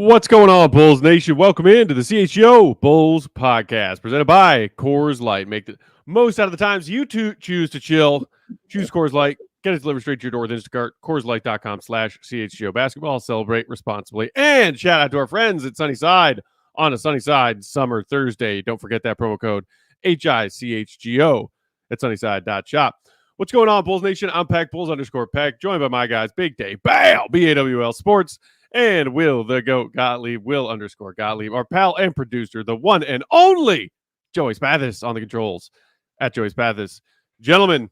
What's going on, Bulls Nation? Welcome into the CHGO Bulls podcast, presented by Coors Light. Make the most out of the times you choose to chill. Choose Coors Light. Get it delivered straight to your door with Instacart. CoorsLight.com/CHGO basketball. Celebrate responsibly. And shout out to our friends at Sunnyside on a Sunnyside Summer Thursday. Don't forget that promo code HICHGO at Sunnyside.shop. What's going on, Bulls Nation? I'm Pack Bulls _Pack, joined by my guys, Big Dave, BAWL Sports, and Will the Goat Gottlieb, Will _Gottlieb, our pal and producer, the one and only Joey Spathis on the controls at Joey Spathis. Gentlemen,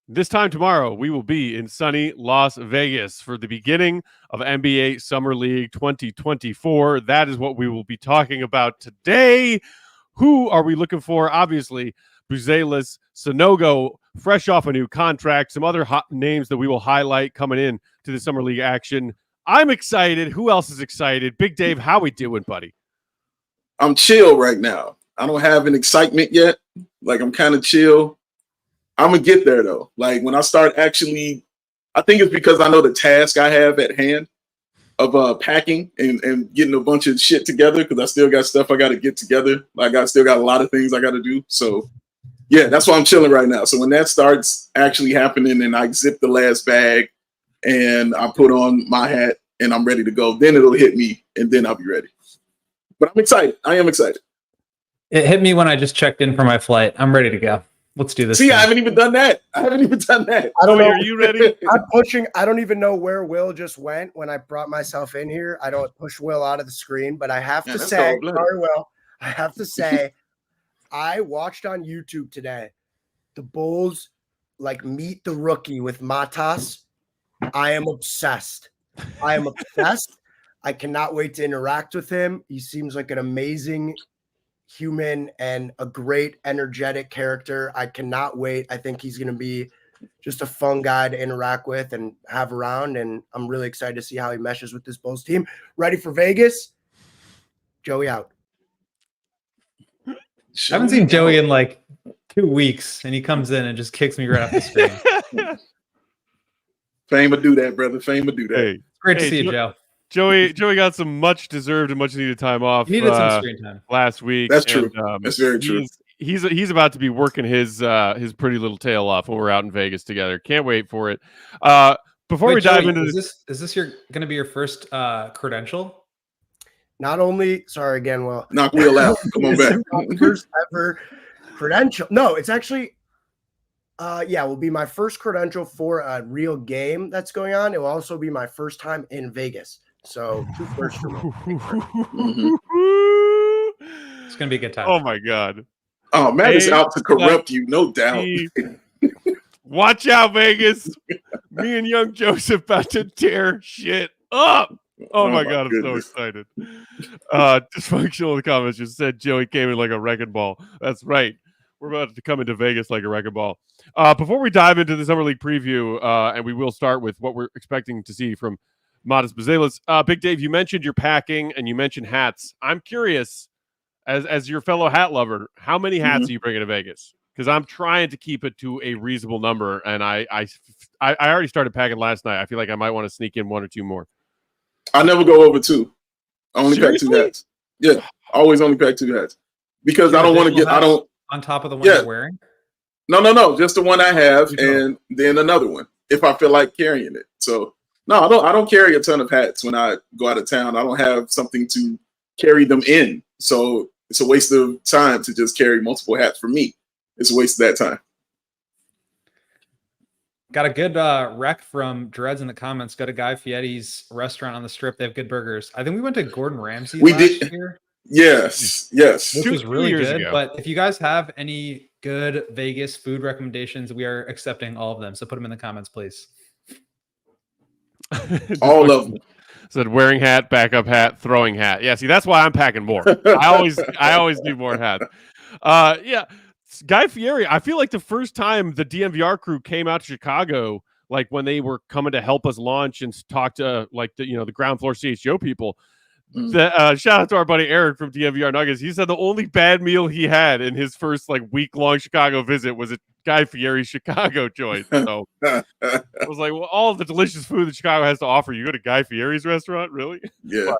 this time tomorrow, we will be in sunny Las Vegas for the beginning of NBA Summer League 2024. That is what we will be talking about today. Who are we looking for? Obviously, Buzelis, Sonogo, fresh off a new contract, some other hot names that we will highlight coming in to the Summer League action. I'm excited. Who else is excited? Big Dave, how we doing, buddy? I'm chill right now. I don't have an excitement yet. Like, I'm kind of chill. I'm going to get there, though. Like, when I start actually, I think it's because I know the task I have at hand of packing and getting a bunch of shit together, because I still got stuff I got to get together. Like, I still got a lot of things I got to do. So, yeah, that's why I'm chilling right now. So when that starts actually happening and I zip the last bag and I put on my hat and I'm ready to go, then it'll hit me and then I'll be ready. But I'm excited. I am excited. It hit me when I just checked in for my flight. I'm ready to go. Let's do this. See, I haven't even done that. I don't know. Are you ready? I'm pushing. I don't even know where Will just went when I brought myself in here. I don't push Will out of the screen, but I have to say, sorry, Will. I have to say, I watched on YouTube today the Bulls meet the rookie with Matas. I am obsessed. I cannot wait to interact with him. He seems like an amazing human and a great energetic character. I cannot wait. I think he's going to be just a fun guy to interact with and have around, and I'm really excited to see how he meshes with this Bulls team. Ready for Vegas? Joey out. I haven't seen Joey in 2 weeks, and he comes in and just kicks me right off the screen. Fame would do that, brother. Fame would do that. Hey, Great to see you, Joe. Joey got some much deserved and much needed time off. He needed some screen time last week. That's true. That's very true. He's about to be working his pretty little tail off when we're out in Vegas together. Can't wait for it. Before we dive into this, is this going to be your first credential? Not only, sorry again, Will. Knock Will out. Come on back. First ever credential. No, it's actually, will be my first credential for a real game that's going on. It will also be my first time in Vegas. So, two firsts for me. It's going to be a good time. Oh, my God. Oh, Matt is out to corrupt you, no doubt. Watch out, Vegas. Me and young Joseph about to tear shit up. Oh my God, I'm so excited. Dysfunctional in the comments just said Joey came in like a wrecking ball. That's right. We're about to come into Vegas like a wrecking ball. Before we dive into the Summer League preview, and we will start with what we're expecting to see from Matas Buzelis. Big Dave, you mentioned your packing and you mentioned hats. I'm curious, as your fellow hat lover, how many hats are you bringing to Vegas? Because I'm trying to keep it to a reasonable number, and I already started packing last night. I feel like I might want to sneak in one or two more. I never go over two. I only pack two hats. Yeah, always only pack two hats because I don't want to get. I don't on top of the one you're wearing. No, just the one I have, and then another one if I feel like carrying it. So no, I don't carry a ton of hats when I go out of town. I don't have something to carry them in, so it's a waste of time to just carry multiple hats for me. It's a waste of that time. Got a good rec from Dreads in the comments. Go to Guy Fieri's restaurant on the Strip. They have good burgers. I think we went to Gordon Ramsay last year. Yes. Which was really good. Ago. But if you guys have any good Vegas food recommendations, we are accepting all of them. So put them in the comments, please. All of them. Said wearing hat, backup hat, throwing hat. Yeah, see, that's why I'm packing more. I always need more hats. Yeah. Guy Fieri, I feel like the first time the DNVR crew came out to Chicago, like when they were coming to help us launch and talk to the ground floor CHGO people. Shout out to our buddy Eric from DNVR Nuggets. He said the only bad meal he had in his first week-long Chicago visit was at Guy Fieri's Chicago joint. So I was like, well, all the delicious food that Chicago has to offer, you go to Guy Fieri's restaurant, really? Yeah,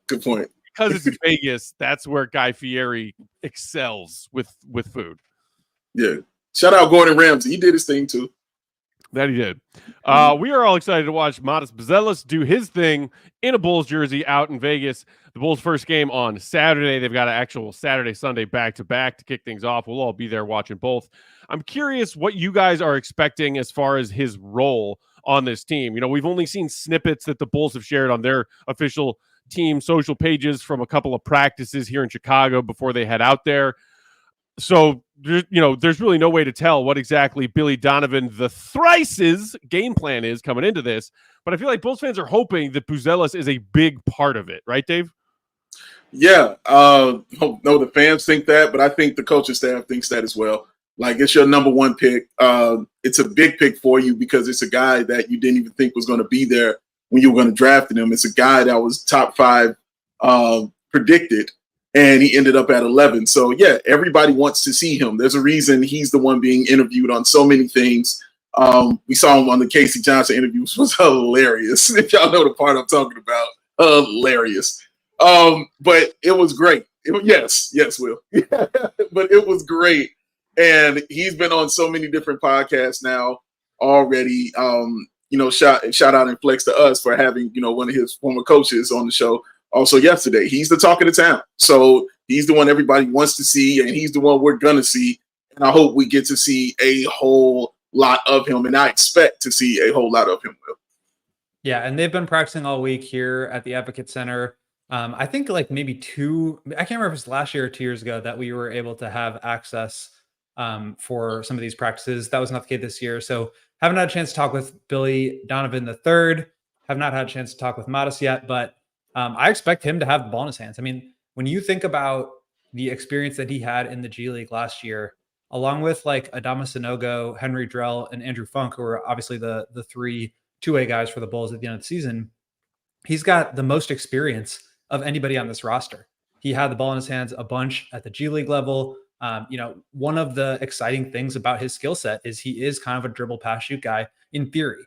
good point. Because it's in Vegas, that's where Guy Fieri excels with food. Yeah. Shout out Gordon Ramsay. He did his thing too. That he did. We are all excited to watch Modest Buzelis do his thing in a Bulls jersey out in Vegas. The Bulls' first game on Saturday. They've got an actual Saturday-Sunday back-to-back to kick things off. We'll all be there watching both. I'm curious what you guys are expecting as far as his role on this team. You know, we've only seen snippets that the Bulls have shared on their official team social pages from a couple of practices here in Chicago before they head out there. So, you know, there's really no way to tell what exactly Billy Donovan the Thrice's game plan is coming into this. But I feel like Bulls fans are hoping that Buzelis is a big part of it. Right, Dave? Yeah. No, the fans think that, but I think the coaching staff thinks that as well. Like, it's your number one pick. It's a big pick for you because it's a guy that you didn't even think was going to be there when you were going to draft him. It's a guy that was top 5 predicted, and he ended up at 11. So, yeah, everybody wants to see him. There's a reason he's the one being interviewed on so many things. We saw him on the Casey Johnson interview, which was hilarious. If y'all know the part I'm talking about, hilarious. But it was great. Yes, Will. But it was great. And he's been on so many different podcasts now already. You know, shout out and flex to us for having, you know, one of his former coaches on the show also yesterday. He's the talk of the town. So he's the one everybody wants to see, and he's the one we're going to see. And I hope we get to see a whole lot of him, and I expect to see a whole lot of him, Will. Yeah, and they've been practicing all week here at the Advocate Center. I think like maybe I can't remember if it's last year or 2 years ago that we were able to have access for some of these practices. That was not the case this year. So haven't had a chance to talk with Billy Donovan III. Have not had a chance to talk with Modest yet, but I expect him to have the ball in his hands. I mean, when you think about the experience that he had in the G League last year, along with like Adama Sanogo, Henry Drell, and Andrew Funk, who are obviously the 3 two-way guys for the Bulls at the end of the season, he's got the most experience of anybody on this roster. He had the ball in his hands a bunch at the G League level. You know, one of the exciting things about his skill set is he is kind of a dribble pass shoot guy in theory.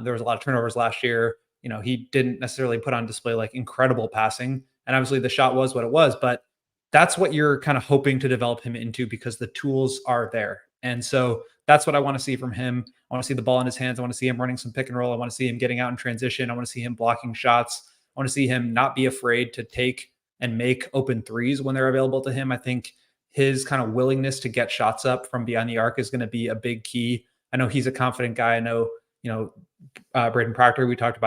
There was a lot of turnovers last year. You know, he didn't necessarily put on display like incredible passing, and obviously the shot was what it was, but that's what you're kind of hoping to develop him into because the tools are there. And so that's what I want to see from him. I want to see the ball in his hands. I want to see him running some pick and roll. I want to see him getting out in transition. I want to see him blocking shots. I want to see him not be afraid to take and make open threes when they're available to him. I think his kind of willingness to get shots up from beyond the arc is going to be a big key. I know he's a confident guy. I know, you know, Braden Proctor, who we talked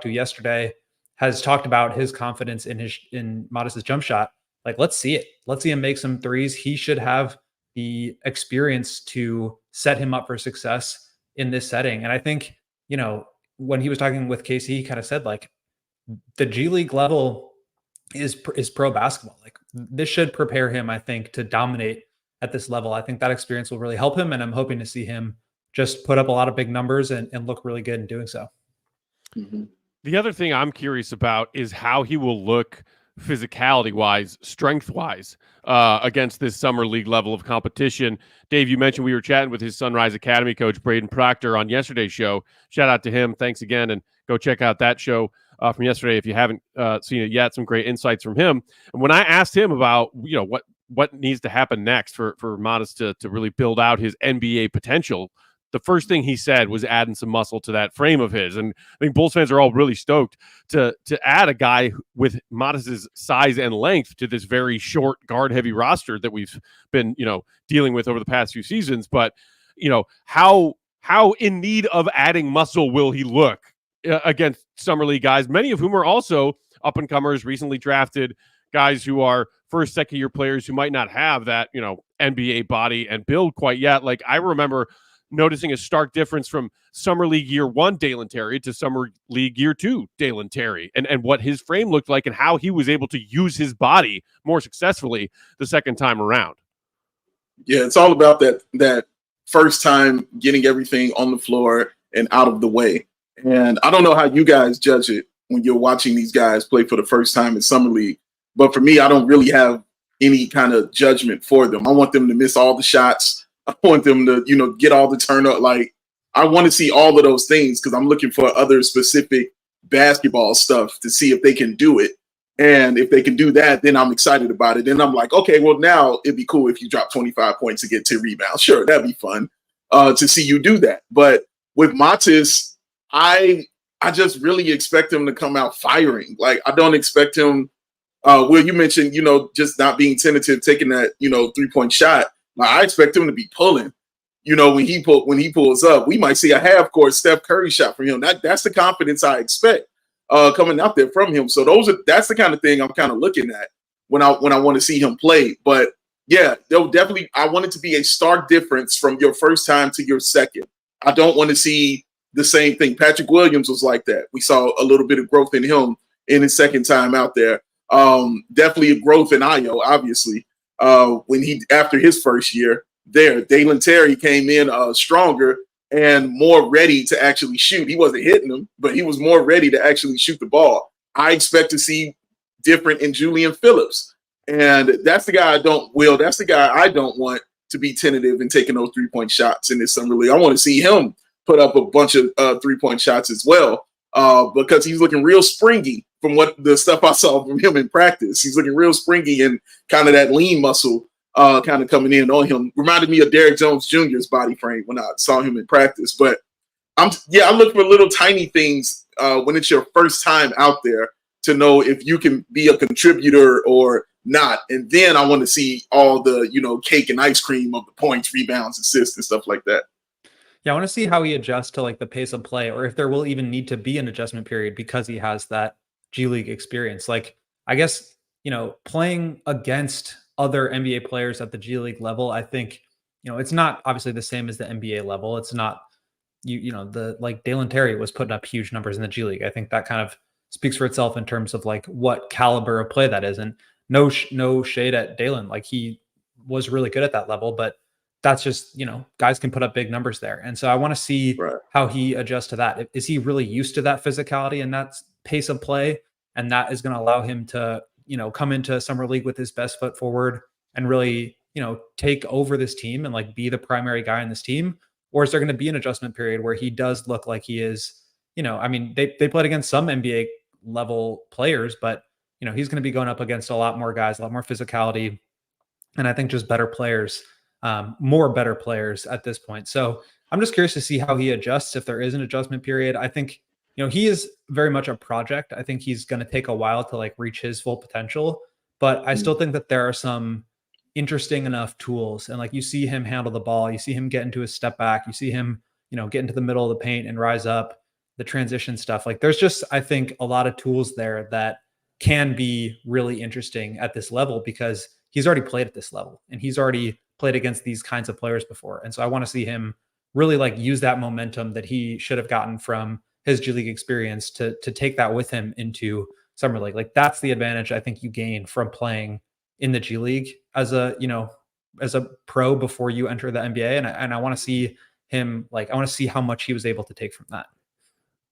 to yesterday, has talked about his confidence in Modest's jump shot. Like, let's see it. Let's see him make some threes. He should have the experience to set him up for success in this setting. And I think, you know, when he was talking with Casey, he kind of said like the G League level is pro basketball. Like, this should prepare him, I think, to dominate at this level. I think that experience will really help him, and I'm hoping to see him just put up a lot of big numbers and look really good in doing so. Mm-hmm. The other thing I'm curious about is how he will look physicality-wise, strength-wise, against this summer league level of competition. Dave, you mentioned we were chatting with his Sunrise Academy coach, Braden Proctor, on yesterday's show. Shout out to him. Thanks again, and go check out that show from yesterday if you haven't seen it yet. Some great insights from him. And when I asked him about, you know, what needs to happen next for Modest to really build out his NBA potential, the first thing he said was adding some muscle to that frame of his. And I think Bulls fans are all really stoked to add a guy with Modest's size and length to this very short guard-heavy roster that we've been, you know, dealing with over the past few seasons. But, you know, how in need of adding muscle will he look against summer league guys, many of whom are also up-and-comers, recently drafted guys who are first, second-year players who might not have that, you know, NBA body and build quite yet. Like, I remember noticing a stark difference from Summer League Year 1 Dalen Terry to Summer League Year 2 Dalen Terry, and what his frame looked like and how he was able to use his body more successfully the second time around. Yeah, it's all about that first time getting everything on the floor and out of the way. And I don't know how you guys judge it when you're watching these guys play for the first time in Summer League, but for me, I don't really have any kind of judgment for them. I want them to miss all the shots. I want them to, get all the turn up. Like, I want to see all of those things because I'm looking for other specific basketball stuff to see if they can do it. And if they can do that, then I'm excited about it. Then I'm like, okay, well, now it'd be cool if you drop 25 points to get 10 rebounds. Sure, that'd be fun to see you do that. But with Matis, I just really expect him to come out firing. Like, I don't expect him. Will, you mentioned, just not being tentative, taking that, 3-point shot. Like, I expect him to be pulling. When he pulls up, we might see a half-court Steph Curry shot from him. That's the confidence I expect coming out there from him. So that's the kind of thing I'm kind of looking at when I want to see him play. But yeah, they'll definitely. I want it to be a stark difference from your first time to your second. I don't want to see the same thing. Patrick Williams was like that. We saw a little bit of growth in him in his second time out there. Definitely a growth in Ayo, obviously. After his first year there, Dalen Terry came in stronger and more ready to actually shoot. He wasn't hitting them, but he was more ready to actually shoot the ball. I expect to see different in Julian Phillips. And that's the guy that's the guy I don't want to be tentative in taking those 3-point shots in this summer league. I want to see him put up a bunch of 3-point shots as well because he's looking real springy from what the stuff I saw from him in practice. He's looking real springy and kind of that lean muscle kind of coming in on him. Reminded me of Derrick Jones Jr.'s body frame when I saw him in practice. But I look for little tiny things when it's your first time out there to know if you can be a contributor or not. And then I want to see all the, cake and ice cream of the points, rebounds, assists, and stuff like that. Yeah, I want to see how he adjusts to like the pace of play, or if there will even need to be an adjustment period because he has that G League experience. Like, I guess, playing against other NBA players at the G League level, I think, it's not obviously the same as the NBA level. It's not, like Dalen Terry was putting up huge numbers in the G League. I think that kind of speaks for itself in terms of like what caliber of play that is. And no shade at Dalen. Like, he was really good at that level, but that's just, guys can put up big numbers there. And so I want to see how he adjusts to that. Is he really used to that physicality and that pace of play? And that is going to allow him to, come into summer league with his best foot forward and really, take over this team and like be the primary guy in this team? Or is there going to be an adjustment period where he does look like he is, they played against some NBA level players, but, he's going to be going up against a lot more guys, a lot more physicality. And I think just better players, more better players at this point. So I'm just curious to see how he adjusts if there is an adjustment period. I think, he is very much a project. I think he's going to take a while to like reach his full potential, but I still think that there are some interesting enough tools. And like, you see him handle the ball, you see him get into his step back, you see him, get into the middle of the paint and rise up, the transition stuff. Like, there's just, I think, a lot of tools there that can be really interesting at this level because he's already played at this level and he's already played against these kinds of players before. And so I want to see him really like use that momentum that he should have gotten from his G League experience to take that with him into summer league. Like, that's the advantage I think you gain from playing in the G League as a pro before you enter the NBA. And I want to see him, like, I want to see how much he was able to take from that.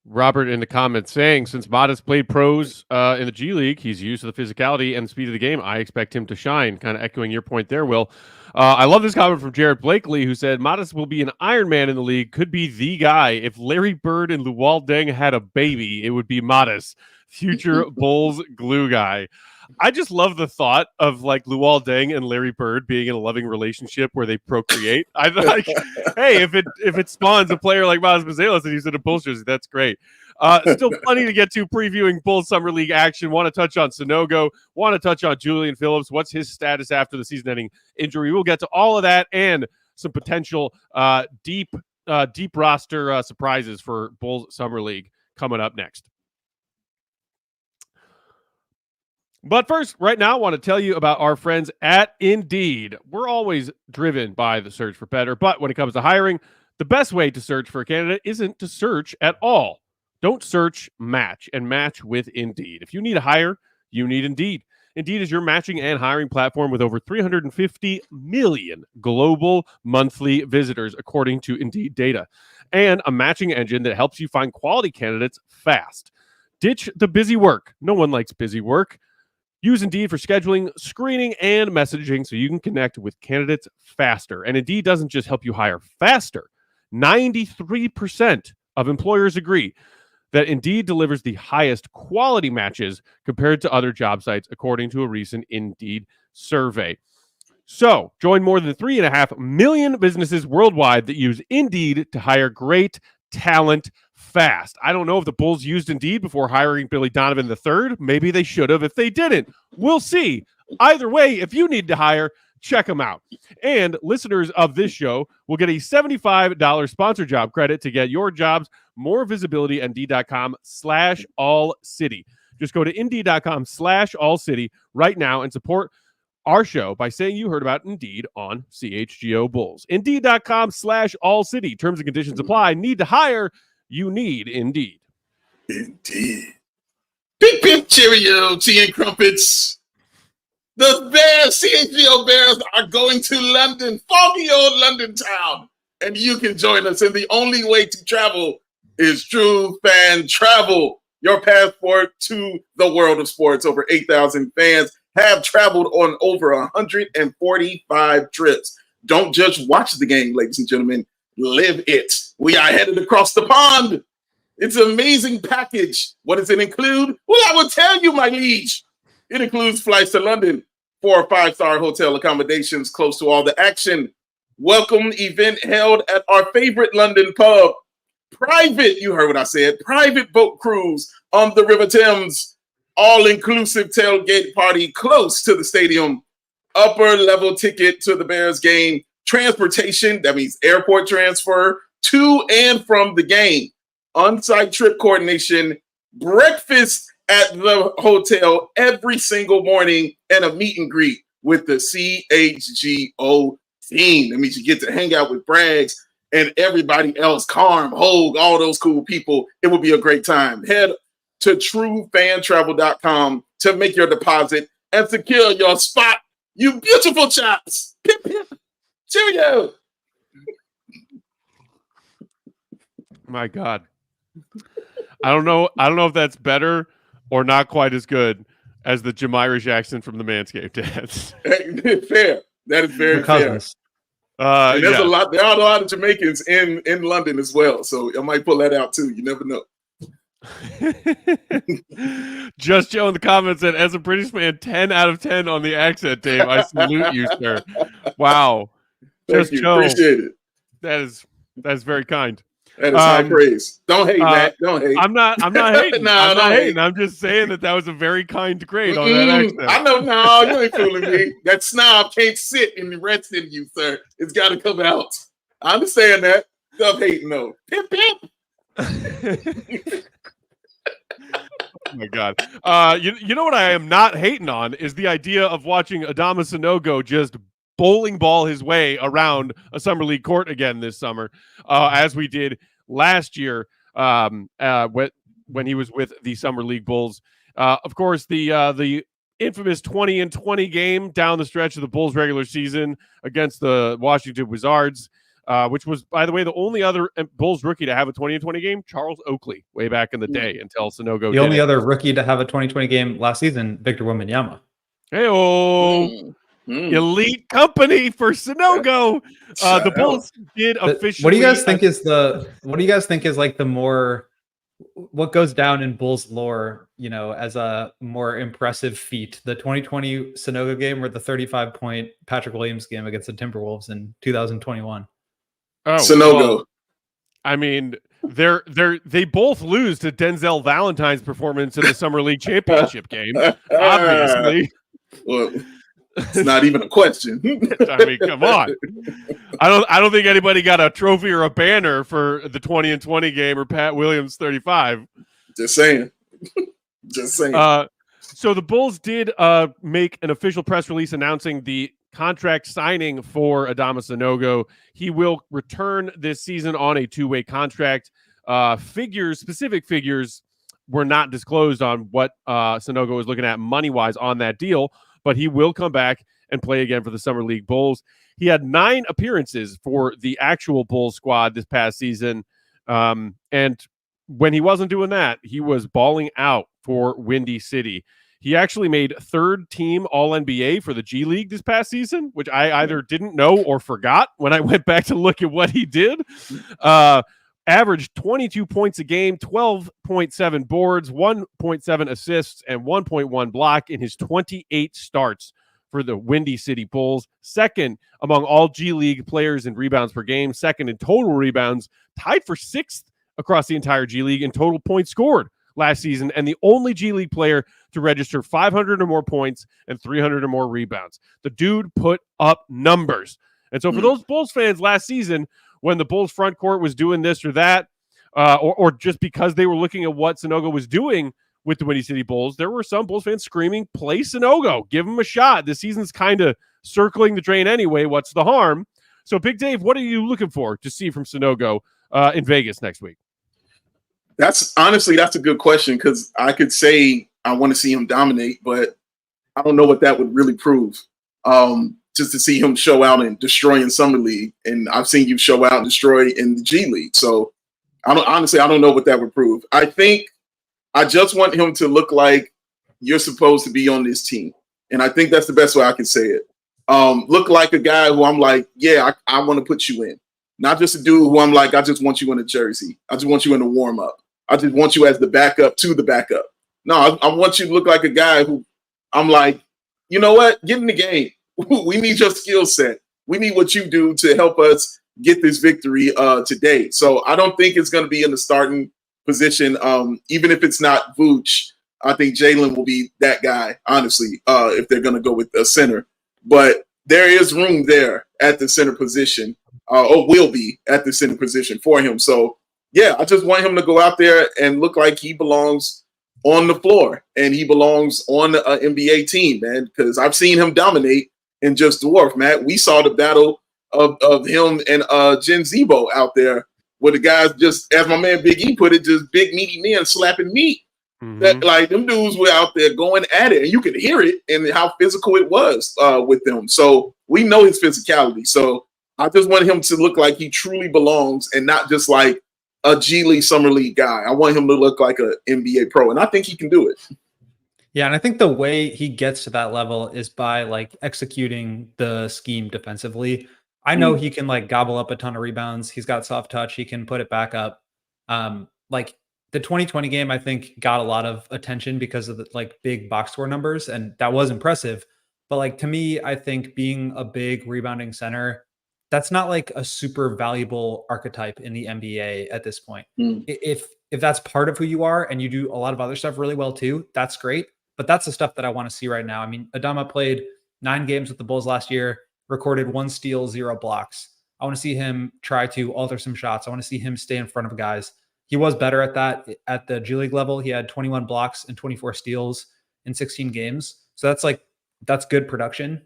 Robert in the comments saying, since Modest played pros in the G League, he's used to the physicality and the speed of the game. I expect him to shine. Kind of echoing your point there, Will. I love this comment from Jared Blakely, who said, Modest will be an Iron Man in the league, could be the guy. If Larry Bird and Luol Deng had a baby, it would be Modest, future Bulls glue guy. I just love the thought of like Luol Deng and Larry Bird being in a loving relationship where they procreate. I like, hey, if it spawns a player like Miles Buzelis and he's in a Bulls jersey, that's great. Still plenty to get to previewing Bulls Summer League action. Want to touch on Sonogo. Want to touch on Julian Phillips. What's his status after the season-ending injury? We'll get to all of that and some potential deep roster surprises for Bulls Summer League coming up next. But first, right now, I want to tell you about our friends at Indeed. We're always driven by the search for better, but when it comes to hiring, the best way to search for a candidate isn't to search at all. Don't search, match, and match with Indeed. If you need a hire, you need Indeed. Indeed is your matching and hiring platform with over 350 million global monthly visitors, according to Indeed data, and a matching engine that helps you find quality candidates fast. Ditch the busy work. No one likes busy work. Use Indeed for scheduling, screening, and messaging so you can connect with candidates faster. And Indeed doesn't just help you hire faster. 93% of employers agree that Indeed delivers the highest quality matches compared to other job sites, according to a recent Indeed survey. So, join more than 3.5 million businesses worldwide that use Indeed to hire great talent fast. I don't know if the Bulls used Indeed before hiring Billy Donovan III. Maybe they should have if they didn't. We'll see. Either way, if you need to hire, check them out. And listeners of this show will get a $75 sponsor job credit to get your jobs more visibility at Indeed.com/AllCity. Just go to Indeed.com/AllCity right now and support our show by saying you heard about Indeed on CHGO Bulls. Indeed.com/AllCity. Terms and conditions apply. Need to hire? You need Indeed. Indeed. Pip, pip, cheerio, tea and crumpets. The Bears, CHGO Bears, are going to London, foggy old London town. And you can join us. And the only way to travel is True Fan Travel, your passport to the world of sports. Over 8,000 fans have traveled on over 145 trips. Don't just watch the game, ladies and gentlemen. Live it. We are headed across the pond. It's an amazing package. What does it include? Well, I will tell you, my liege. It includes flights to London, 4 or 5-star hotel accommodations close to all the action. Welcome event held at our favorite London pub. Private, you heard what I said, private boat cruise on the River Thames. All-inclusive tailgate party close to the stadium. Upper level ticket to the Bears game. Transportation, that means airport transfer to and from the game. On-site trip coordination. Breakfast at the hotel every single morning and a meet and greet with the CHGO team. That means you get to hang out with Braggs and everybody else, Carm, Hogue, all those cool people. It will be a great time. Head to truefantravel.com to make your deposit and secure your spot. You beautiful chaps. Pip, pip. Cheerio. My God. I don't know if that's better or not quite as good as the Jamira Jackson from the Manscaped ads. Fair. That is very fair. And there's a lot. There are a lot of Jamaicans in London as well, so I might pull that out too. You never know. Just Joe in the comments said, as a British man, 10 out of 10 on the accent, Dave. I salute you, sir. Wow. Just Joe. Appreciate it. That's very kind. That is high praise. Don't hate, Matt. Don't hate. I'm not hating. No, I'm not hating. hate. I'm just saying that was a very kind grade on that accent. I know. No, you ain't fooling me. That snob can't sit and rest in you, sir. It's got to come out. I understand that. Stop hating, though. Pip, pip. Oh my God. You know what I am not hating on is the idea of watching Adama Sanogo just bowling ball his way around a summer league court again this summer, as we did last year when he was with the Summer League Bulls. Of course, the infamous 20-20 game down the stretch of the Bulls regular season against the Washington Wizards, which was, by the way, the only other Bulls rookie to have a 20-20 game, Charles Oakley, way back in the day until Sonogo. The only other rookie to have a 20-20 game last season, Victor Wembanyama. Hey-oh. Elite company for Sonogo. The Bulls did officially. What do you guys think is like the more, what goes down in Bulls lore, as a more impressive feat? The 2020 Sonogo game or the 35-point Patrick Williams game against the Timberwolves in 2021? Oh, Sonogo. Well, I mean, they both lose to Denzel Valentine's performance in the Summer League Championship game. Obviously. Well, it's not even a question. I mean, come on. I don't think anybody got a trophy or a banner for the 20-20 game or Pat Williams 35. Just saying. Just saying. So the Bulls did make an official press release announcing the contract signing for Adama Sanogo. He will return this season on a 2-way contract. Specific figures were not disclosed on what Sonogo was looking at money-wise on that deal, but he will come back and play again for the Summer League Bulls. He had 9 appearances for the actual Bulls squad this past season. And when he wasn't doing that, he was balling out for Windy City. He actually made third team All-NBA for the G League this past season, which I either didn't know or forgot when I went back to look at what he did. Averaged 22 points a game, 12.7 boards, 1.7 assists, and 1.1 block in his 28 starts for the Windy City Bulls. Second among all G League players in rebounds per game, second in total rebounds, tied for sixth across the entire G League in total points scored last season, and the only G League player to register 500 or more points and 300 or more rebounds. The dude put up numbers. And so for those Bulls fans last season, when the Bulls front court was doing this or that, or just because they were looking at what Sonogo was doing with the Windy City Bulls, there were some Bulls fans screaming, play Sonogo, give him a shot. This season's kind of circling the drain anyway. What's the harm? So, Big Dave, what are you looking for to see from Sonogo in Vegas next week? That's a good question, because I could say I want to see him dominate, but I don't know what that would really prove. Just to see him show out and destroy in Summer League, and I've seen you show out and destroy in the G League. So I don't know what that would prove. I think I just want him to look like you're supposed to be on this team, and I think that's the best way I can say it. Look like a guy who I'm like, yeah, I want to put you in. Not just a dude who I'm like, I just want you in a jersey. I just want you in a warm up. I just want you as the backup to the backup. No, I want you to look like a guy who I'm like, you know what? Get in the game. We need your skill set. We need what you do to help us get this victory today. So I don't think it's going to be in the starting position. Even if it's not Vooch, I think Jalen will be that guy, honestly, if they're going to go with a center. But there is room there at the center position, or will be at the center position for him. So, yeah, I just want him to go out there and look like he belongs on the floor and he belongs on an NBA team, man, because I've seen him dominate and just dwarf, man. We saw the battle of him and Jen Zebo out there, where the guys just, as my man Big E put it, just big meaty men slapping meat. That, like, them dudes were out there going at it, and you could hear it and how physical it was with them. So we know his physicality. So I just want him to look like he truly belongs and not just like a G League, Summer League guy. I want him to look like an NBA pro, and I think he can do it. Yeah, and I think the way he gets to that level is by like executing the scheme defensively. I know he can like gobble up a ton of rebounds. He's got soft touch. He can put it back up. Like the 2020 game, I think got a lot of attention because of the like big box score numbers, and that was impressive. But like to me, I think being a big rebounding center, that's not like a super valuable archetype in the NBA at this point. If that's part of who you are and you do a lot of other stuff really well too, that's great. But that's the stuff that I want to see right now. I mean, Adama played 9 games with the Bulls last year, recorded 1 steal, 0 blocks. I want to see him try to alter some shots. I want to see him stay in front of guys. He was better at that at the G League level. He had 21 blocks and 24 steals in 16 games. So that's good production.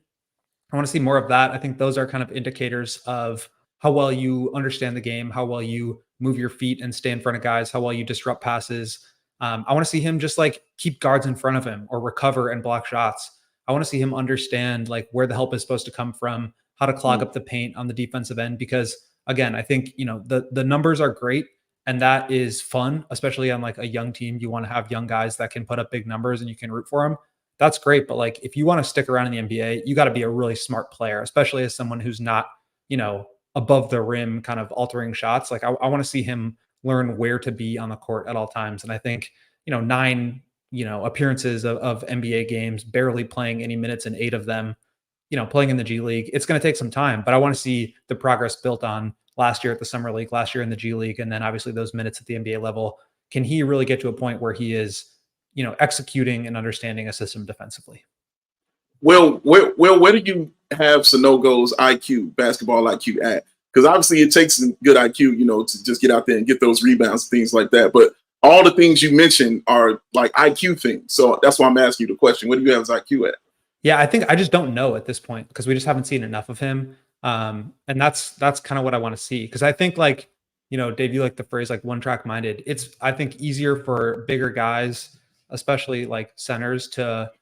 I want to see more of that. I think those are kind of indicators of how well you understand the game, how well you move your feet and stay in front of guys, how well you disrupt passes. I want to see him just like keep guards in front of him or recover and block shots. I want to see him understand like where the help is supposed to come from, how to clog up the paint on the defensive end. Because again, I think, you know, the numbers are great and that is fun, especially on like a young team. You want to have young guys that can put up big numbers and you can root for them. That's great. But like, if you want to stick around in the NBA, you got to be a really smart player, especially as someone who's not, you know, above the rim kind of altering shots. Like I want to see him learn where to be on the court at all times. And I think, you know, 9, you know, appearances of NBA games, barely playing any minutes in 8 of them, you know, playing in the G League, it's going to take some time, but I want to see the progress built on last year at the Summer League, last year in the G League, and then obviously those minutes at the NBA level. Can he really get to a point where he is, you know, executing and understanding a system defensively? Well, where do you have Sonogo's IQ, basketball IQ at? Because obviously it takes some good IQ, you know, to just get out there and get those rebounds and things like that. But all the things you mentioned are like IQ things. So that's why I'm asking you the question. What do you have his IQ at? Yeah, I think I just don't know at this point because we just haven't seen enough of him. And that's kind of what I want to see. Because I think like, you know, Dave, you like the phrase like one track minded. It's, I think, easier for bigger guys, especially like centers, to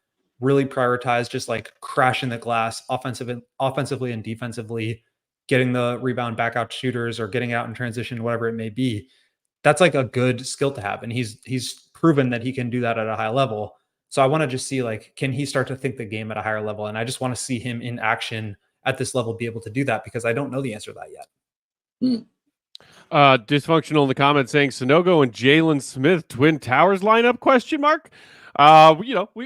really prioritize just like crashing the glass offensively and defensively, getting the rebound back out to shooters or getting out in transition, whatever it may be. That's like a good skill to have. And he's proven that he can do that at a high level. So I want to just see, like, can he start to think the game at a higher level? And I just want to see him in action at this level be able to do that, because I don't know the answer to that yet. Dysfunctional in the comments saying Sonogo and Jalen Smith Twin Towers lineup ?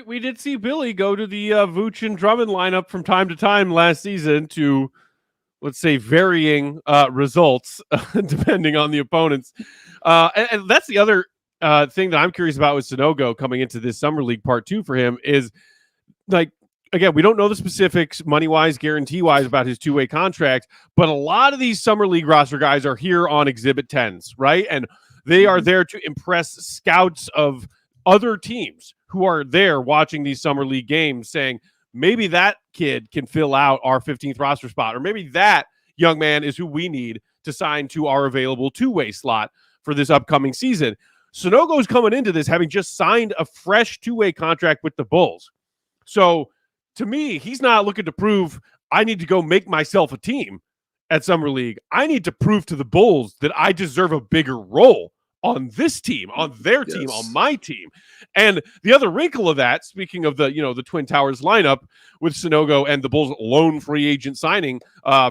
We did see Billy go to the Vooch and Drummond lineup from time to time last season to, let's say, varying results depending on the opponents. And that's the other thing that I'm curious about with Sonogo coming into this summer league part 2 for him is, like, again, we don't know the specifics money-wise, guarantee-wise about his two-way contract, but a lot of these summer league roster guys are here on Exhibit 10s, right? And they are there to impress scouts of other teams who are there watching these summer league games saying, maybe that kid can fill out our 15th roster spot, or maybe that young man is who we need to sign to our available two-way slot for this upcoming season. Sonogo's coming into this having just signed a fresh two-way contract with the Bulls. So to me, he's not looking to prove I need to go make myself a team at Summer League. I need to prove to the Bulls that I deserve a bigger role on this team, on their team, on my team. And the other wrinkle of that, speaking of the Twin Towers lineup with Sonogo and the Bulls' lone free agent signing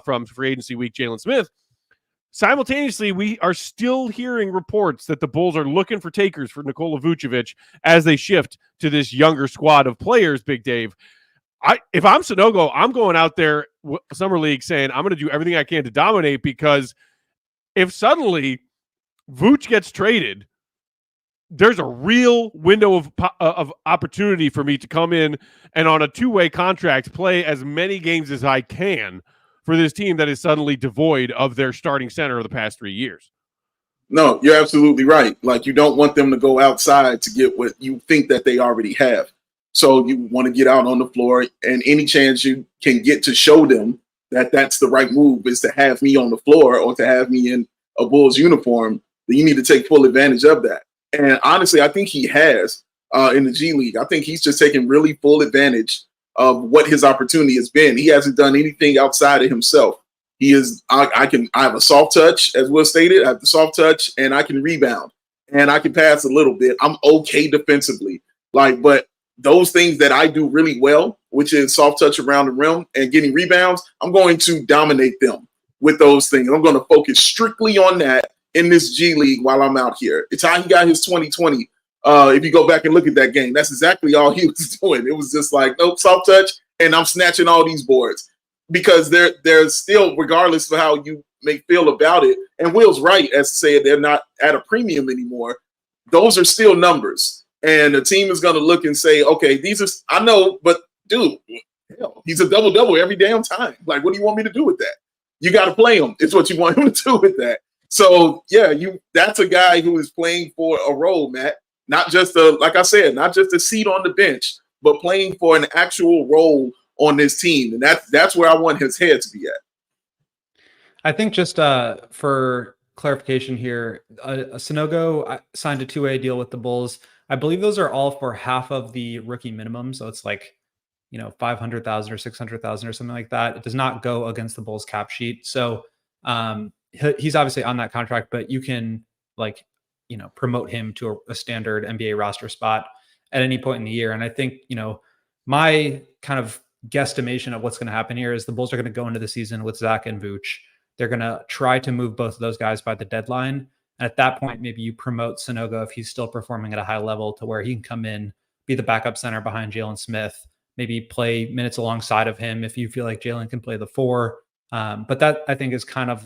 from free agency week, Jalen Smith, simultaneously, we are still hearing reports that the Bulls are looking for takers for Nikola Vucevic as they shift to this younger squad of players, Big Dave. If I'm Sonogo, I'm going out there Summer League saying I'm going to do everything I can to dominate, because if suddenly Vooch gets traded, there's a real window of opportunity for me to come in and on a two-way contract play as many games as I can for this team that is suddenly devoid of their starting center of the past 3 years. No, you're absolutely right. Like, you don't want them to go outside to get what you think that they already have. So you want to get out on the floor, and any chance you can get to show them that that's the right move is to have me on the floor or to have me in a Bulls uniform, then you need to take full advantage of that. And honestly, I think he has in the G League. I think he's just taken really full advantage of what his opportunity has been. He hasn't done anything outside of himself. He is, I have a soft touch, as Will stated. I have the soft touch, and I can rebound, and I can pass a little bit. I'm okay defensively, but those things that I do really well, which is soft touch around the rim and getting rebounds, I'm going to dominate them with those things. I'm going to focus strictly on that in this G League while I'm out here. It's how he got his 2020. If you go back and look at that game, that's exactly all he was doing. It was just like, nope, soft touch, and I'm snatching all these boards, because they're still, regardless of how you may feel about it, and Will's right as to say they're not at a premium anymore. Those are still numbers. And the team is going to look and say, okay, these are, I know, but dude, hell, he's a double-double every damn time. Like, what do you want me to do with that? You got to play him. It's what you want him to do with that. So, yeah, that's a guy who is playing for a role, Matt. Not just like I said, not just a seat on the bench, but playing for an actual role on this team. And that's where I want his head to be at. I think just for clarification here, Sonogo signed a two-way deal with the Bulls. I believe those are all for half of the rookie minimum. So it's like, $500,000 or $600,000 or something like that. It does not go against the Bulls cap sheet. So he's obviously on that contract, but you can promote him to a standard NBA roster spot at any point in the year. And I think, my kind of guesstimation of what's going to happen here is the Bulls are going to go into the season with Zach and Vooch. They're going to try to move both of those guys by the deadline. And at that point, maybe you promote Sonogo if he's still performing at a high level to where he can come in, be the backup center behind Jalen Smith, maybe play minutes alongside of him if you feel like Jalen can play the four. But that, I think, is kind of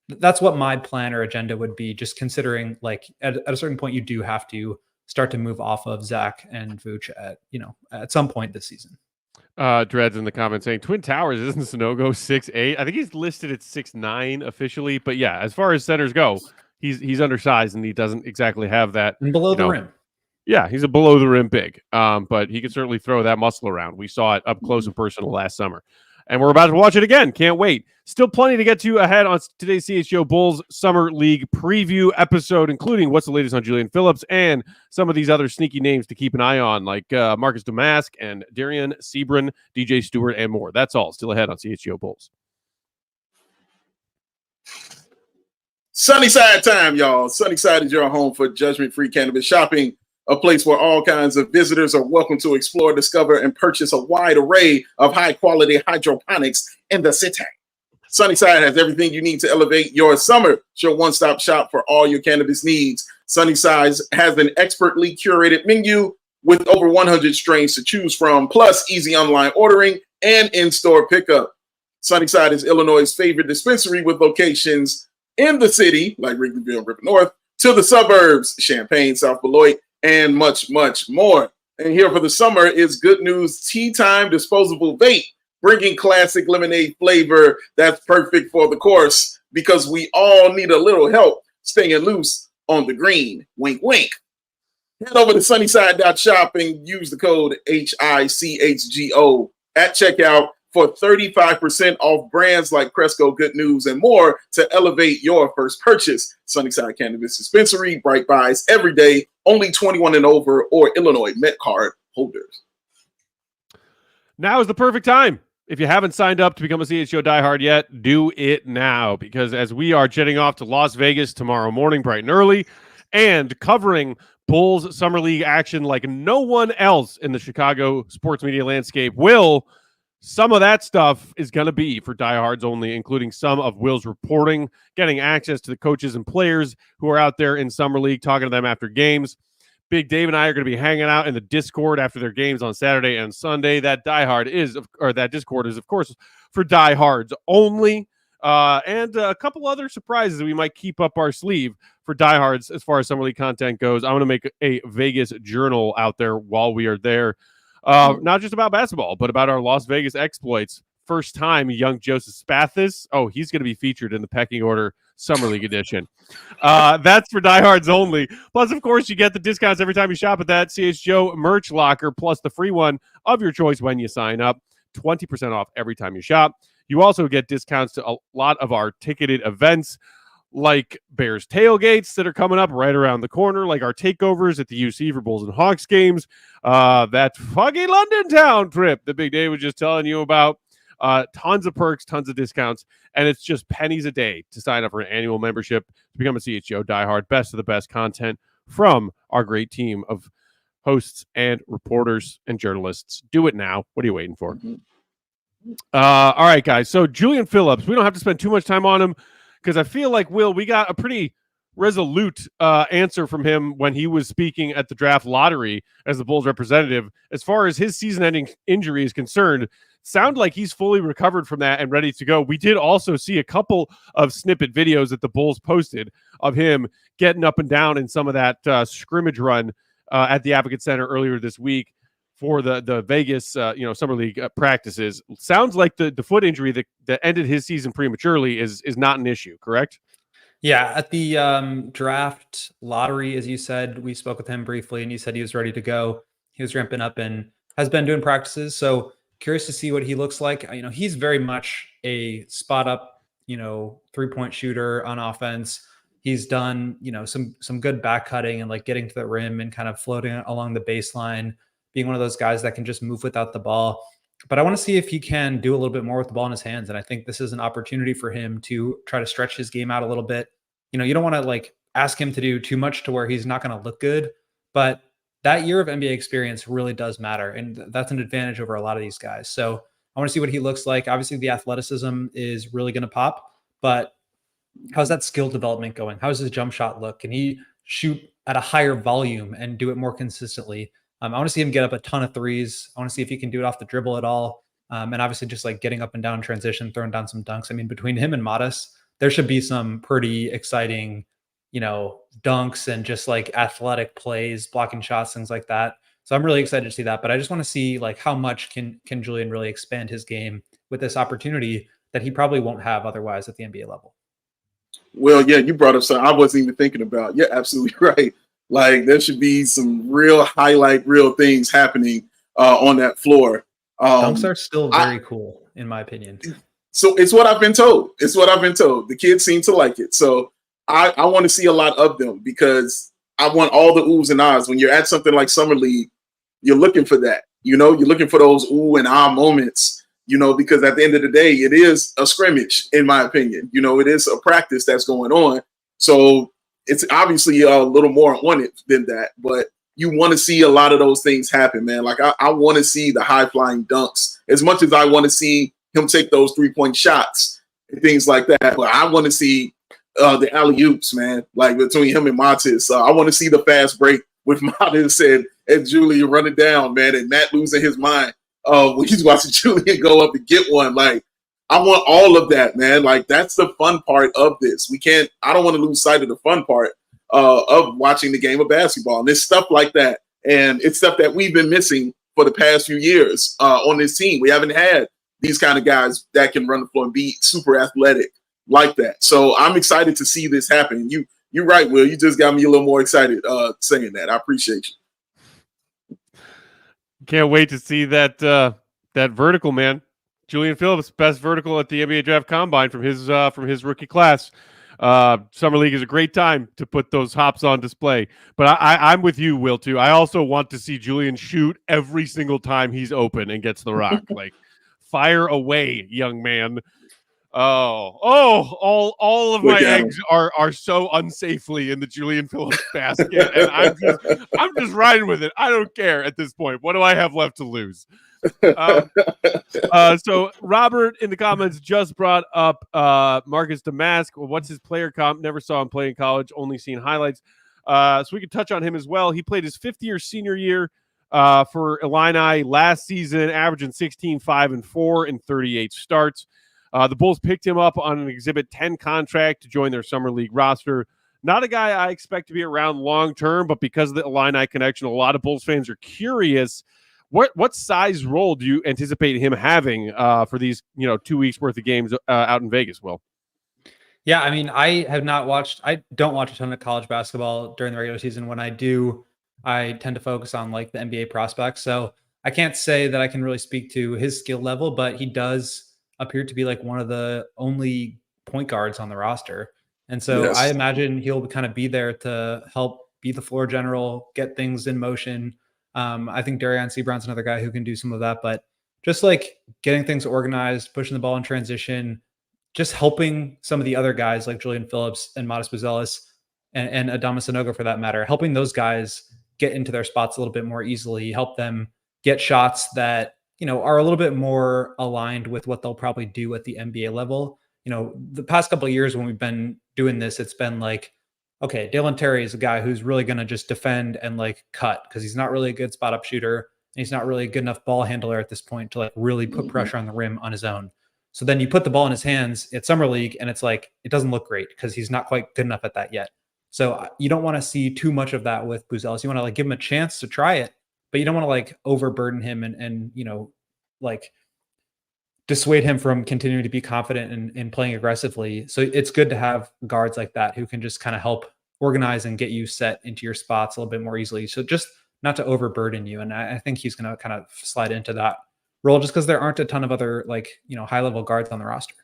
that's what my plan or agenda would be, just considering at a certain point, you do have to start to move off of Zach and Vooch at some point this season. Dreads in the comments saying Twin Towers, isn't Sonogo 6'8"? I think he's listed at 6'9" officially, but yeah, as far as centers go, he's undersized and he doesn't exactly have that. And below the rim. Yeah, he's a below the rim big, but he can certainly throw that muscle around. We saw it up close and personal last summer, and we're about to watch it again. Can't wait. Still plenty to get to ahead on today's CHGO Bulls Summer League preview episode, including what's the latest on Julian Phillips and some of these other sneaky names to keep an eye on, like Marcus Domask and Darian Sebron, DJ Steward, and more. That's all still ahead on CHGO Bulls. Sunnyside time, y'all. Sunnyside is your home for judgment-free cannabis shopping. a place where all kinds of visitors are welcome to explore, discover, and purchase a wide array of high-quality hydroponics in the city. Sunnyside has everything you need to elevate your summer. It's your one-stop shop for all your cannabis needs. Sunnyside has an expertly curated menu with over 100 strains to choose from, plus easy online ordering and in-store pickup. Sunnyside is Illinois' favorite dispensary with locations in the city, like Wrigleyville and River North, to the suburbs, Champaign, South Beloit, and much, much more. And here for the summer is Good News Tea Time Disposable Vape, bringing classic lemonade flavor that's perfect for the course, because we all need a little help staying loose on the green. Wink, wink. Head over to sunnyside.shop and use the code HICHGO at checkout for 35% off brands like Cresco, Good News, and more to elevate your first purchase. Sunnyside Cannabis Dispensary, bright buys every day, only 21 and over or Illinois Met card holders. Now is the perfect time. If you haven't signed up to become a CHGO diehard yet, do it now, because as we are jetting off to Las Vegas tomorrow morning, bright and early, and covering Bulls Summer League action like no one else in the Chicago sports media landscape will, some of that stuff is going to be for diehards only, including some of Will's reporting, getting access to the coaches and players who are out there in Summer League, talking to them after games. Big Dave and I are going to be hanging out in the Discord after their games on Saturday and Sunday. That Discord is, of course, for diehards only. And a couple other surprises we might keep up our sleeve for diehards as far as Summer League content goes. I'm going to make a Vegas journal out there while we are there. Not just about basketball, but about our Las Vegas exploits. First time, young Joseph Spathis. Oh, he's going to be featured in the pecking order Summer League edition. That's for diehards only. Plus, of course, you get the discounts every time you shop at that CHGO merch locker, plus the free one of your choice when you sign up. 20% off every time you shop. You also get discounts to a lot of our ticketed events, like Bears tailgates that are coming up right around the corner, like our takeovers at the UC for Bulls and Hawks games, that foggy London town trip that Big Dave was just telling you about. Tons of perks, tons of discounts, and it's just pennies a day to sign up for an annual membership to become a CHGO diehard. Best of the best content from our great team of hosts and reporters and journalists. Do it now. What are you waiting for? All right, guys. So Julian Phillips, we don't have to spend too much time on him because I feel like, Will, we got a pretty resolute answer from him when he was speaking at the draft lottery as the Bulls representative. As far as his season-ending injury is concerned, sound like he's fully recovered from that and ready to go. We did also see a couple of snippet videos that the Bulls posted of him getting up and down in some of that scrimmage run at the Advocate Center earlier this week for the Vegas Summer League practices. Sounds like the foot injury that ended his season prematurely is not an issue, correct? Yeah, at the draft lottery, as you said, we spoke with him briefly, and he said he was ready to go. He was ramping up and has been doing practices. So curious to see what he looks like. He's very much a spot up, three-point shooter on offense. He's done, some good back cutting and like getting to the rim and kind of floating along the baseline, being one of those guys that can just move without the ball. But I want to see if he can do a little bit more with the ball in his hands. And I think this is an opportunity for him to try to stretch his game out a little bit. You don't want to ask him to do too much to where he's not going to look good. But that year of NBA experience really does matter. And that's an advantage over a lot of these guys. So I want to see what he looks like. Obviously, the athleticism is really going to pop. But how's that skill development going? How's his jump shot look? Can he shoot at a higher volume and do it more consistently? I want to see him get up a ton of threes. I want to see if he can do it off the dribble at all. And obviously just getting up and down transition, throwing down some dunks. I mean, between him and Modest, there should be some pretty exciting, dunks and just athletic plays, blocking shots, things like that. So I'm really excited to see that. But I just want to see how much can Julian really expand his game with this opportunity that he probably won't have otherwise at the NBA level. Well, yeah, you brought up something I wasn't even thinking about. You're absolutely right. There should be some real highlight, real things happening on that floor. Dunks are still very cool, in my opinion. So it's what I've been told. The kids seem to like it. So I want to see a lot of them because I want all the oohs and ahs. When you're at something like Summer League, you're looking for that. You're looking for those ooh and ah moments, because at the end of the day, it is a scrimmage, in my opinion. It is a practice that's going on. So it's obviously a little more on it than that. But you want to see a lot of those things happen, man. Like I want to see the high flying dunks as much as I want to see him take those 3-point shots and things like that. But I want to see the alley-oops, man, like between him and Matis. I want to see the fast break with Matis and Julian running down, man, and Matt losing his mind when he's watching Julian go up and get one. Like, I want all of that, man. Like, that's the fun part of this. I don't want to lose sight of the fun part of watching the game of basketball. And it's stuff like that. And it's stuff that we've been missing for the past few years on this team. We haven't had these kind of guys that can run the floor and be super athletic like that. So I'm excited to see this happen. You're right, Will. You just got me a little more excited saying that. I appreciate you. Can't wait to see that vertical, man. Julian Phillips, best vertical at the NBA Draft Combine from his rookie class. Summer League is a great time to put those hops on display. But I'm with you, Will, too. I also want to see Julian shoot every single time he's open and gets the rock. Like, fire away, young man. All of my eggs are so unsafely in the Julian Phillips basket, and I'm just riding with it. I don't care at this point. What do I have left to lose? So Robert in the comments just brought up Marcus Domask. What's his player comp? Never saw him play in college, only seen highlights. So we could touch on him as well. He played his fifth-year senior year for Illini last season, averaging 16, 5, and 4 in 38 starts. The Bulls picked him up on an Exhibit 10 contract to join their Summer League roster. Not a guy I expect to be around long-term, but because of the Illini connection, a lot of Bulls fans are curious. What size role do you anticipate him having for these 2 weeks worth of games out in Vegas, Will? Yeah, I mean, I don't watch a ton of college basketball during the regular season. When I do, I tend to focus on like the NBA prospects. So I can't say that I can really speak to his skill level, but he does appear to be like one of the only point guards on the roster. And so yes, I imagine he'll kind of be there to help be the floor general, get things in motion. I think Dereon Seabron's another guy who can do some of that, but just like getting things organized, pushing the ball in transition, just helping some of the other guys like Julian Phillips and Buzelis and Adama Sanogo for that matter, helping those guys get into their spots a little bit more easily, help them get shots that are a little bit more aligned with what they'll probably do at the NBA level. The past couple of years when we've been doing this, it's been like, okay, Dalen Terry is a guy who's really going to just defend and like cut because he's not really a good spot up shooter. And he's not really a good enough ball handler at this point to like really put pressure on the rim on his own. So then you put the ball in his hands at Summer League and it's like, it doesn't look great because he's not quite good enough at that yet. So you don't want to see too much of that with Buzelis. You want to like give him a chance to try it, but you don't want to like overburden him and like dissuade him from continuing to be confident in playing aggressively. So it's good to have guards like that who can just kind of help organize and get you set into your spots a little bit more easily. So just not to overburden you. And I think he's going to kind of slide into that role just because there aren't a ton of other high level guards on the roster.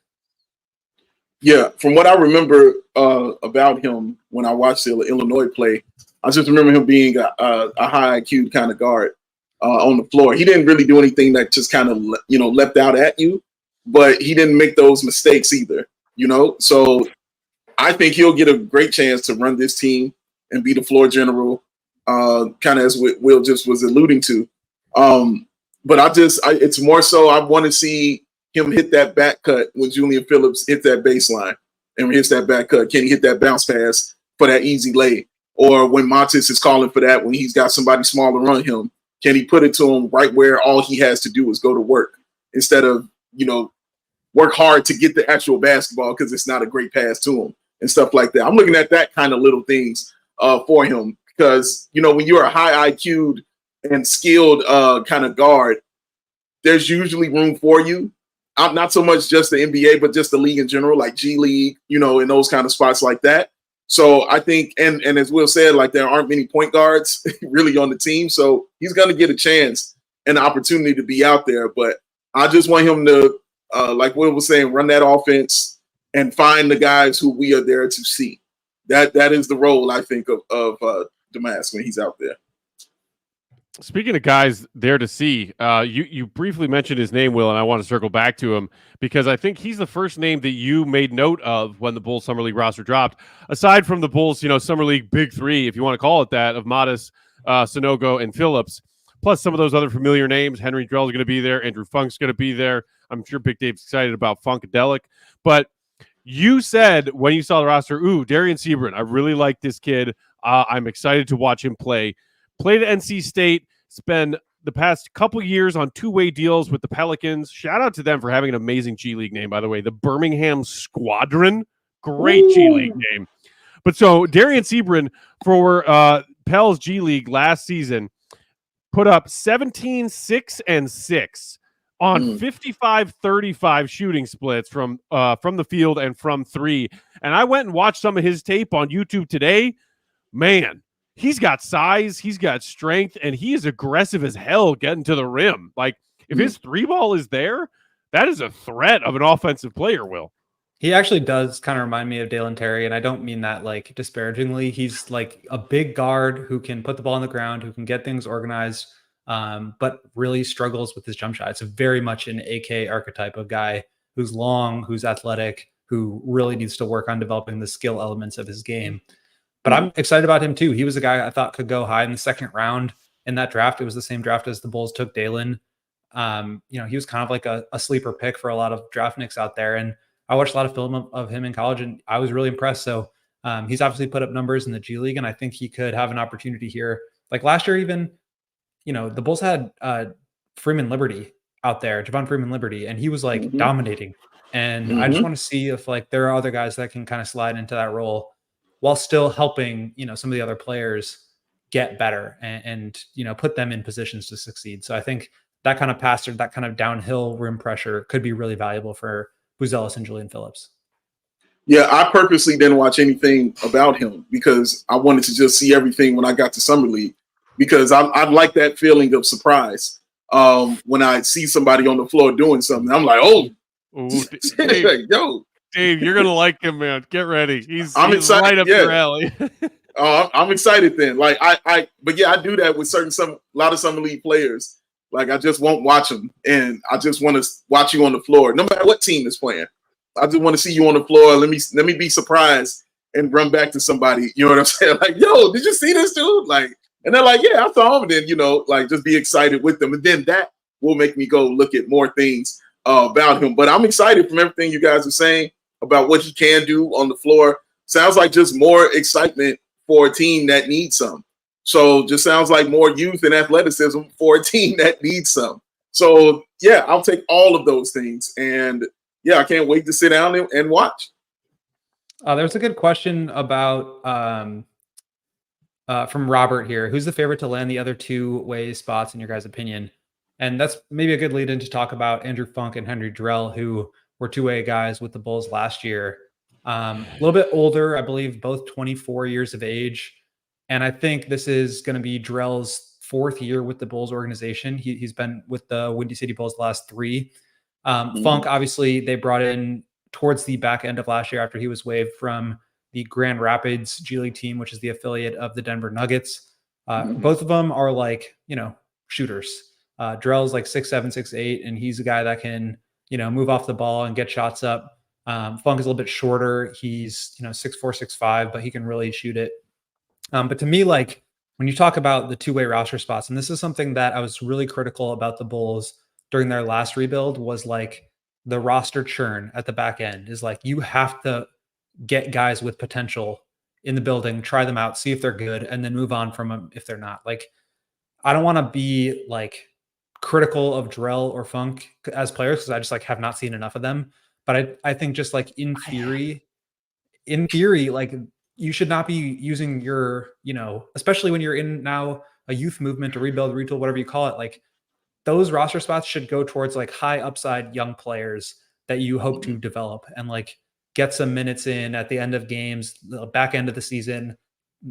Yeah. From what I remember about him when I watched the Illinois play, I just remember him being a high IQ kind of guard on the floor. He didn't really do anything that just kind of, leapt out at you, but he didn't make those mistakes either, So I think he'll get a great chance to run this team and be the floor general, kind of as Will just was alluding to. But it's more so I want to see him hit that back cut when Julian Phillips hits that baseline and hits that back cut. Can he hit that bounce pass for that easy lay? Or when Matis is calling for that, when he's got somebody smaller on him, can he put it to him right where all he has to do is go to work instead of, work hard to get the actual basketball because it's not a great pass to him and stuff like that. I'm looking at that kind of little things for him because, when you're a high IQ'd and skilled kind of guard, there's usually room for you. Not so much just the NBA, but just the league in general, like G League, in those kind of spots like that. So I think, and as Will said, like there aren't many point guards really on the team. So he's going to get a chance and an opportunity to be out there. But I just want him to, like Will was saying, run that offense and find the guys who we are there to see. That is the role, I think, of Domask when he's out there. Speaking of guys there to see, you briefly mentioned his name, Will, and I want to circle back to him because I think he's the first name that you made note of when the Bulls Summer League roster dropped. Aside from the Bulls, Summer League Big Three, if you want to call it that, of Matis, Sonogo, and Phillips, plus some of those other familiar names. Henry Drell's going to be there. Andrew Funk's going to be there. I'm sure Big Dave's excited about Funkadelic. But you said when you saw the roster, Darian Sebron, I really like this kid. I'm excited to watch him play. Played at NC State, spent the past couple years on two-way deals with the Pelicans. Shout out to them for having an amazing G League name, by the way. The Birmingham Squadron. Great G League name. But so Dereon Seabron for Pels G League last season put up 17, 6, and 6 on 55-35 shooting splits from the field and from three. And I went and watched some of his tape on YouTube today. Man, he's got size, he's got strength, and he is aggressive as hell getting to the rim. Like, if his three ball is there, that is a threat of an offensive player, Will. He actually does kind of remind me of Dalen Terry, and I don't mean that like disparagingly. He's like a big guard who can put the ball on the ground, who can get things organized, but really struggles with his jump shot. It's very much an AK archetype of guy who's long, who's athletic, who really needs to work on developing the skill elements of his game. But I'm excited about him too. He was a guy I thought could go high in the second round in that draft. It was the same draft as the Bulls took Dalen. He was kind of like a sleeper pick for a lot of draft nicks out there. And I watched a lot of film of him in college, and I was really impressed. So he's obviously put up numbers in the G League, and I think he could have an opportunity here. Like last year, even, the Bulls had Freeman Liberty out there, Javon Freeman Liberty, and he was like dominating. And I just want to see if like there are other guys that can kind of slide into that role while still helping, some of the other players get better and put them in positions to succeed. So I think that kind of passer, that kind of downhill rim pressure could be really valuable for Buzelis and Julian Phillips. Yeah, I purposely didn't watch anything about him because I wanted to just see everything when I got to Summer League, because I like that feeling of surprise when I see somebody on the floor doing something. I'm like, Dave, yo. Dave, you're going to like him, man. Get ready. He's excited, right up your alley. I'm excited then. Like I do that with a lot of Summer League players. Like I just won't watch them, and I just want to watch you on the floor, no matter what team is playing. I just want to see you on the floor. Let me be surprised and run back to somebody. You know what I'm saying? Like, yo, did you see this dude? Like, and they're like, yeah, I saw him. And then like just be excited with them, and then that will make me go look at more things about him. But I'm excited from everything you guys are saying about what he can do on the floor. Sounds like just more excitement for a team that needs some. So just sounds like more youth and athleticism for a team that needs some. So yeah, I'll take all of those things. And yeah, I can't wait to sit down and watch. There's a good question about from Robert here. Who's the favorite to land the other two-way spots in your guys' opinion? And that's maybe a good lead in to talk about Andrew Funk and Henry Drell, who were two-way guys with the Bulls last year. A little bit older, I believe, both 24 years of age. And I think this is going to be Drell's fourth year with the Bulls organization. He's been with the Windy City Bulls the last three. Funk, obviously, they brought in towards the back end of last year after he was waived from the Grand Rapids G League team, which is the affiliate of the Denver Nuggets. Both of them are like, shooters. Drell's like 6'7", 6'8", and he's a guy that can, move off the ball and get shots up. Funk is a little bit shorter. He's, 6'4", 6'5", but he can really shoot it. But to me, like when you talk about the two-way roster spots, and this is something that I was really critical about the Bulls during their last rebuild, was like the roster churn at the back end is like, you have to get guys with potential in the building, try them out, see if they're good, and then move on from them if they're not. Like, I don't want to be like critical of Drell or Funk as players because I just like have not seen enough of them. But I think just like in theory, like you should not be using your, especially when you're in now a youth movement, a rebuild, retool, whatever you call it, like those roster spots should go towards like high upside young players that you hope to develop and like get some minutes in at the end of games, the back end of the season,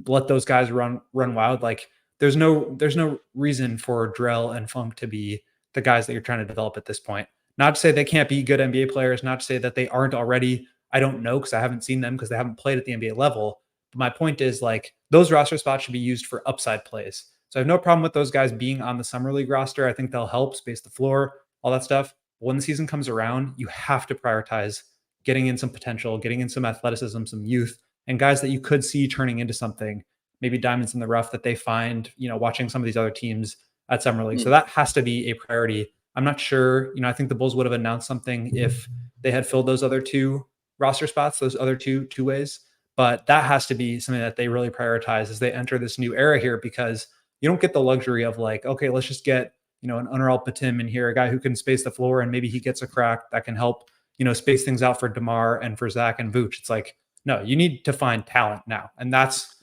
let those guys run wild. Like there's no reason for Drell and Funk to be the guys that you're trying to develop at this point. Not to say they can't be good NBA players, not to say that they aren't already. I don't know because I haven't seen them because they haven't played at the NBA level. But my point is like those roster spots should be used for upside plays. So I have no problem with those guys being on the Summer League roster. I think they'll help space the floor, all that stuff. But when the season comes around, you have to prioritize getting in some potential, getting in some athleticism, some youth, and guys that you could see turning into something maybe diamonds in the rough that they find, watching some of these other teams at Summer League. So that has to be a priority. I'm not sure, I think the Bulls would have announced something if they had filled those other 2 roster spots, those other two ways. But that has to be something that they really prioritize as they enter this new era here, because you don't get the luxury of like, okay, let's just get, an Unreal Patim in here, a guy who can space the floor and maybe he gets a crack that can help, space things out for DeMar and for Zach and Vooch. It's like, no, you need to find talent now. And that's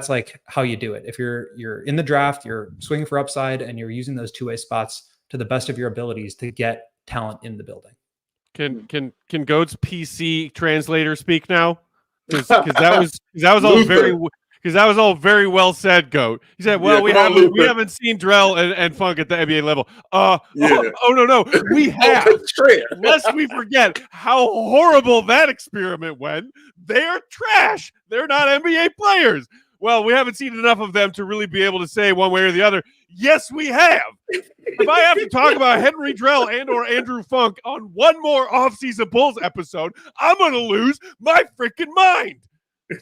like how you do it. If you're in the draft, you're swinging for upside and you're using those 2-way spots to the best of your abilities to get talent in the building. Can Goat's PC translator speak now? Because that was all very well said, Goat. He said, "Well, we haven't seen Drell and Funk at the NBA level." Oh no, we have. Lest we forget how horrible that experiment went. They're trash. They're not NBA players. Well, we haven't seen enough of them to really be able to say one way or the other. Yes, we have. If I have to talk about Henry Drell and or Andrew Funk on one more offseason Bulls episode, I'm going to lose my freaking mind.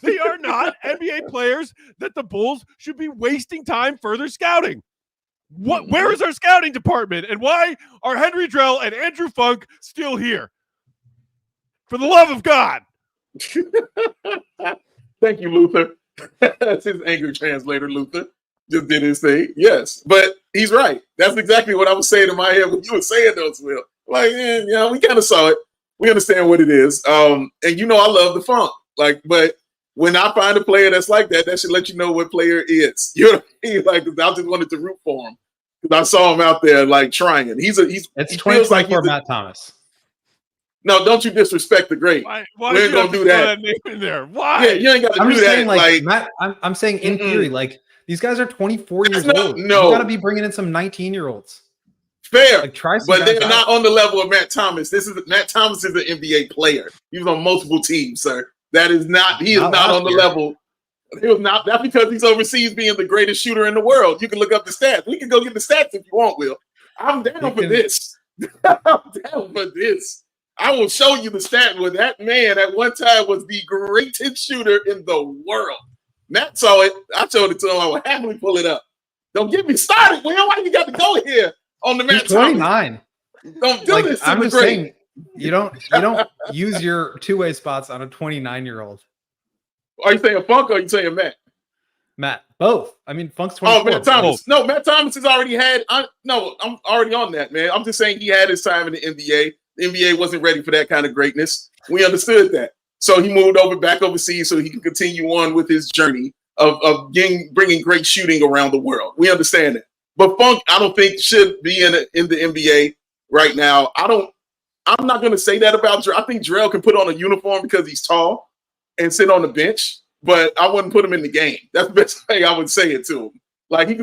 They are not NBA players that the Bulls should be wasting time further scouting. Where is our scouting department? And why are Henry Drell and Andrew Funk still here? For the love of God. Thank you, Luther. That's his angry translator, Luther. Just did his thing. Yes, but he's right. That's exactly what I was saying in my head when you were saying those, Will. Like, we kind of saw it. We understand what it is. And I love the Funk. But when I find a player that's like that, that should let you know what player is. You know what I mean? Like, I just wanted to root for him because I saw him out there trying. It's 2024 Matt Thomas. No, don't you disrespect the great. Why we ain't gonna do that. Name in there? Why? Yeah, you ain't got to do that. Saying, Matt, I'm saying in theory, these guys are 24 years old. No, you got to be bringing in some 19-year-olds. Fair, but they're not on the level of Matt Thomas. Matt Thomas is an NBA player. He was on multiple teams, sir. That is not. He is not on the level. He was not. That's because he's overseas being the greatest shooter in the world. You can look up the stats. We can go get the stats if you want, Will. I'm down for this. I'm down for this. I will show you the stat where that man at one time was the greatest shooter in the world. Matt saw it. I showed it to him. I would happily pull it up. Don't get me started, Will. Why you got to go here on the Matt 29. Don't do this. I'm just saying, you don't use your 2-way spots on a 29-year-old. Are you saying Funk or are you saying Matt? Matt, both. I mean, Funk's 24. Oh, Matt Thomas. No, Matt Thomas has already had. I'm already on that, man. I'm just saying he had his time in the NBA. The NBA wasn't ready for that kind of greatness. We understood that. So he moved back overseas so he can continue on with his journey of bringing great shooting around the world. We understand that. But Funk, I don't think should be in the NBA right now. I'm not going to say that about Drell. I think Drell can put on a uniform because he's tall and sit on the bench, but I wouldn't put him in the game. That's the best way I would say it to him. Like he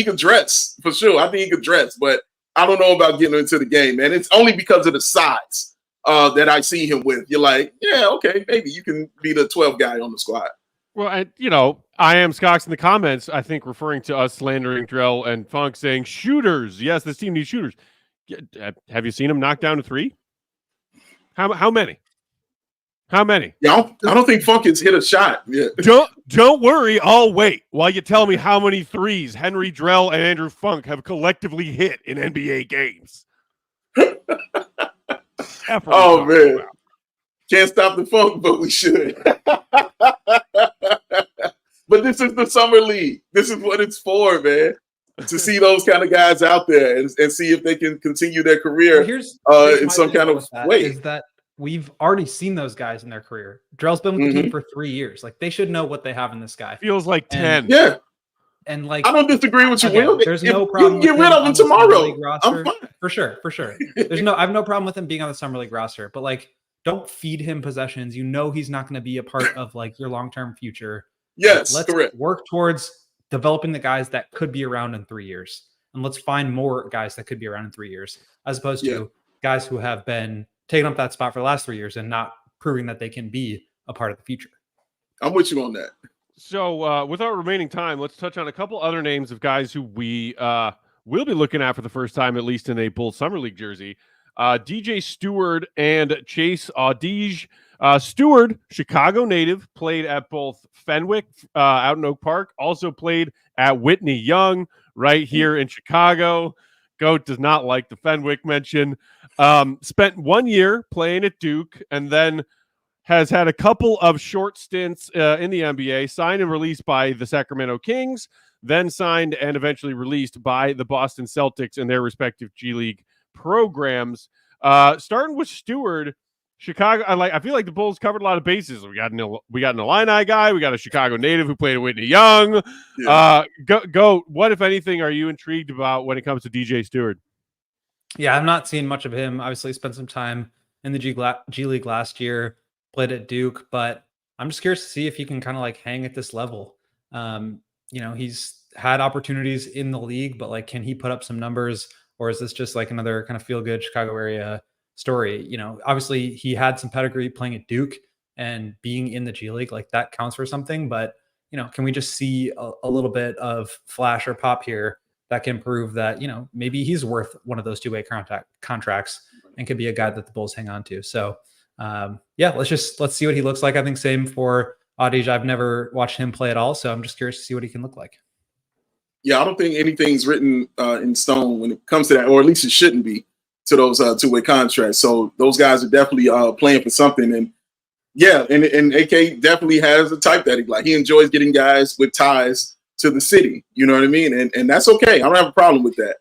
can dress for sure. I think he could dress, but I don't know about getting into the game, man. It's only because of the size that I see him with. You're like, yeah, okay, maybe you can be the 12th guy on the squad. Well, I am Scox in the comments, I think, referring to us slandering Drell and Funk, saying shooters. Yes, this team needs shooters. Have you seen him knock down a three? How many? How many? Yeah, I don't think Funk has hit a shot yet. Don't worry. I'll wait while you tell me how many threes Henry Drell and Andrew Funk have collectively hit in NBA games. Oh, man. Can't stop the Funk, but we should. But this is the summer league. This is what it's for, man. To see those kind of guys out there and see if they can continue their career in some kind of way. Is that we've already seen those guys in their career. Drell's been with the team for 3 years. Like they should know what they have in this guy. Feels like 10. Yeah. And like I don't disagree with you, Will. There's no problem. You can get rid of him tomorrow. I'm fine. For sure. I have no problem with him being on the summer league roster, but like don't feed him possessions. You know he's not going to be a part of like your long-term future. Yes, let's correct. Work towards developing the guys that could be around in 3 years. And let's find more guys that could be around in 3 years, as opposed to guys who have been taking up that spot for the last 3 years and not proving that they can be a part of the future. I'm with you on that. So with our remaining time, let's touch on a couple other names of guys who we will be looking at for the first time, at least in a Bulls Summer League jersey. DJ Steward and Chase Audige. Steward, Chicago native, played at both Fenwick out in Oak Park, also played at Whitney Young right here in Chicago. Goat does not like the Fenwick mention. Spent 1 year playing at Duke and then has had a couple of short stints in the NBA, signed and released by the Sacramento Kings, then signed and eventually released by the Boston Celtics in their respective G League programs. Starting with Steward, Chicago. I feel like the Bulls covered a lot of bases. We got an Illini guy. We got a Chicago native who played at Whitney Young. Yeah. Go. What, if anything, are you intrigued about when it comes to DJ Steward? Yeah, I've not seen much of him. Obviously, spent some time in the G League last year. Played at Duke, but I'm just curious to see if he can kind of like hang at this level. He's had opportunities in the league, but like, can he put up some numbers, or is this just like another kind of feel good Chicago area story? Obviously he had some pedigree playing at Duke and being in the G League, like that counts for something. But can we just see a little bit of flash or pop here that can prove that maybe he's worth one of those two-way contracts and could be a guy that the Bulls hang on to. So let's see what he looks like. I think same for Audige. I've never watched him play at all, so I'm just curious to see what he can look like. Yeah, I don't think anything's written in stone when it comes to that, or at least it shouldn't be, to those two-way contracts. So those guys are definitely playing for something. And yeah, and AK definitely has a type that he like. He enjoys getting guys with ties to the city. You know what I mean? And that's okay. I don't have a problem with that.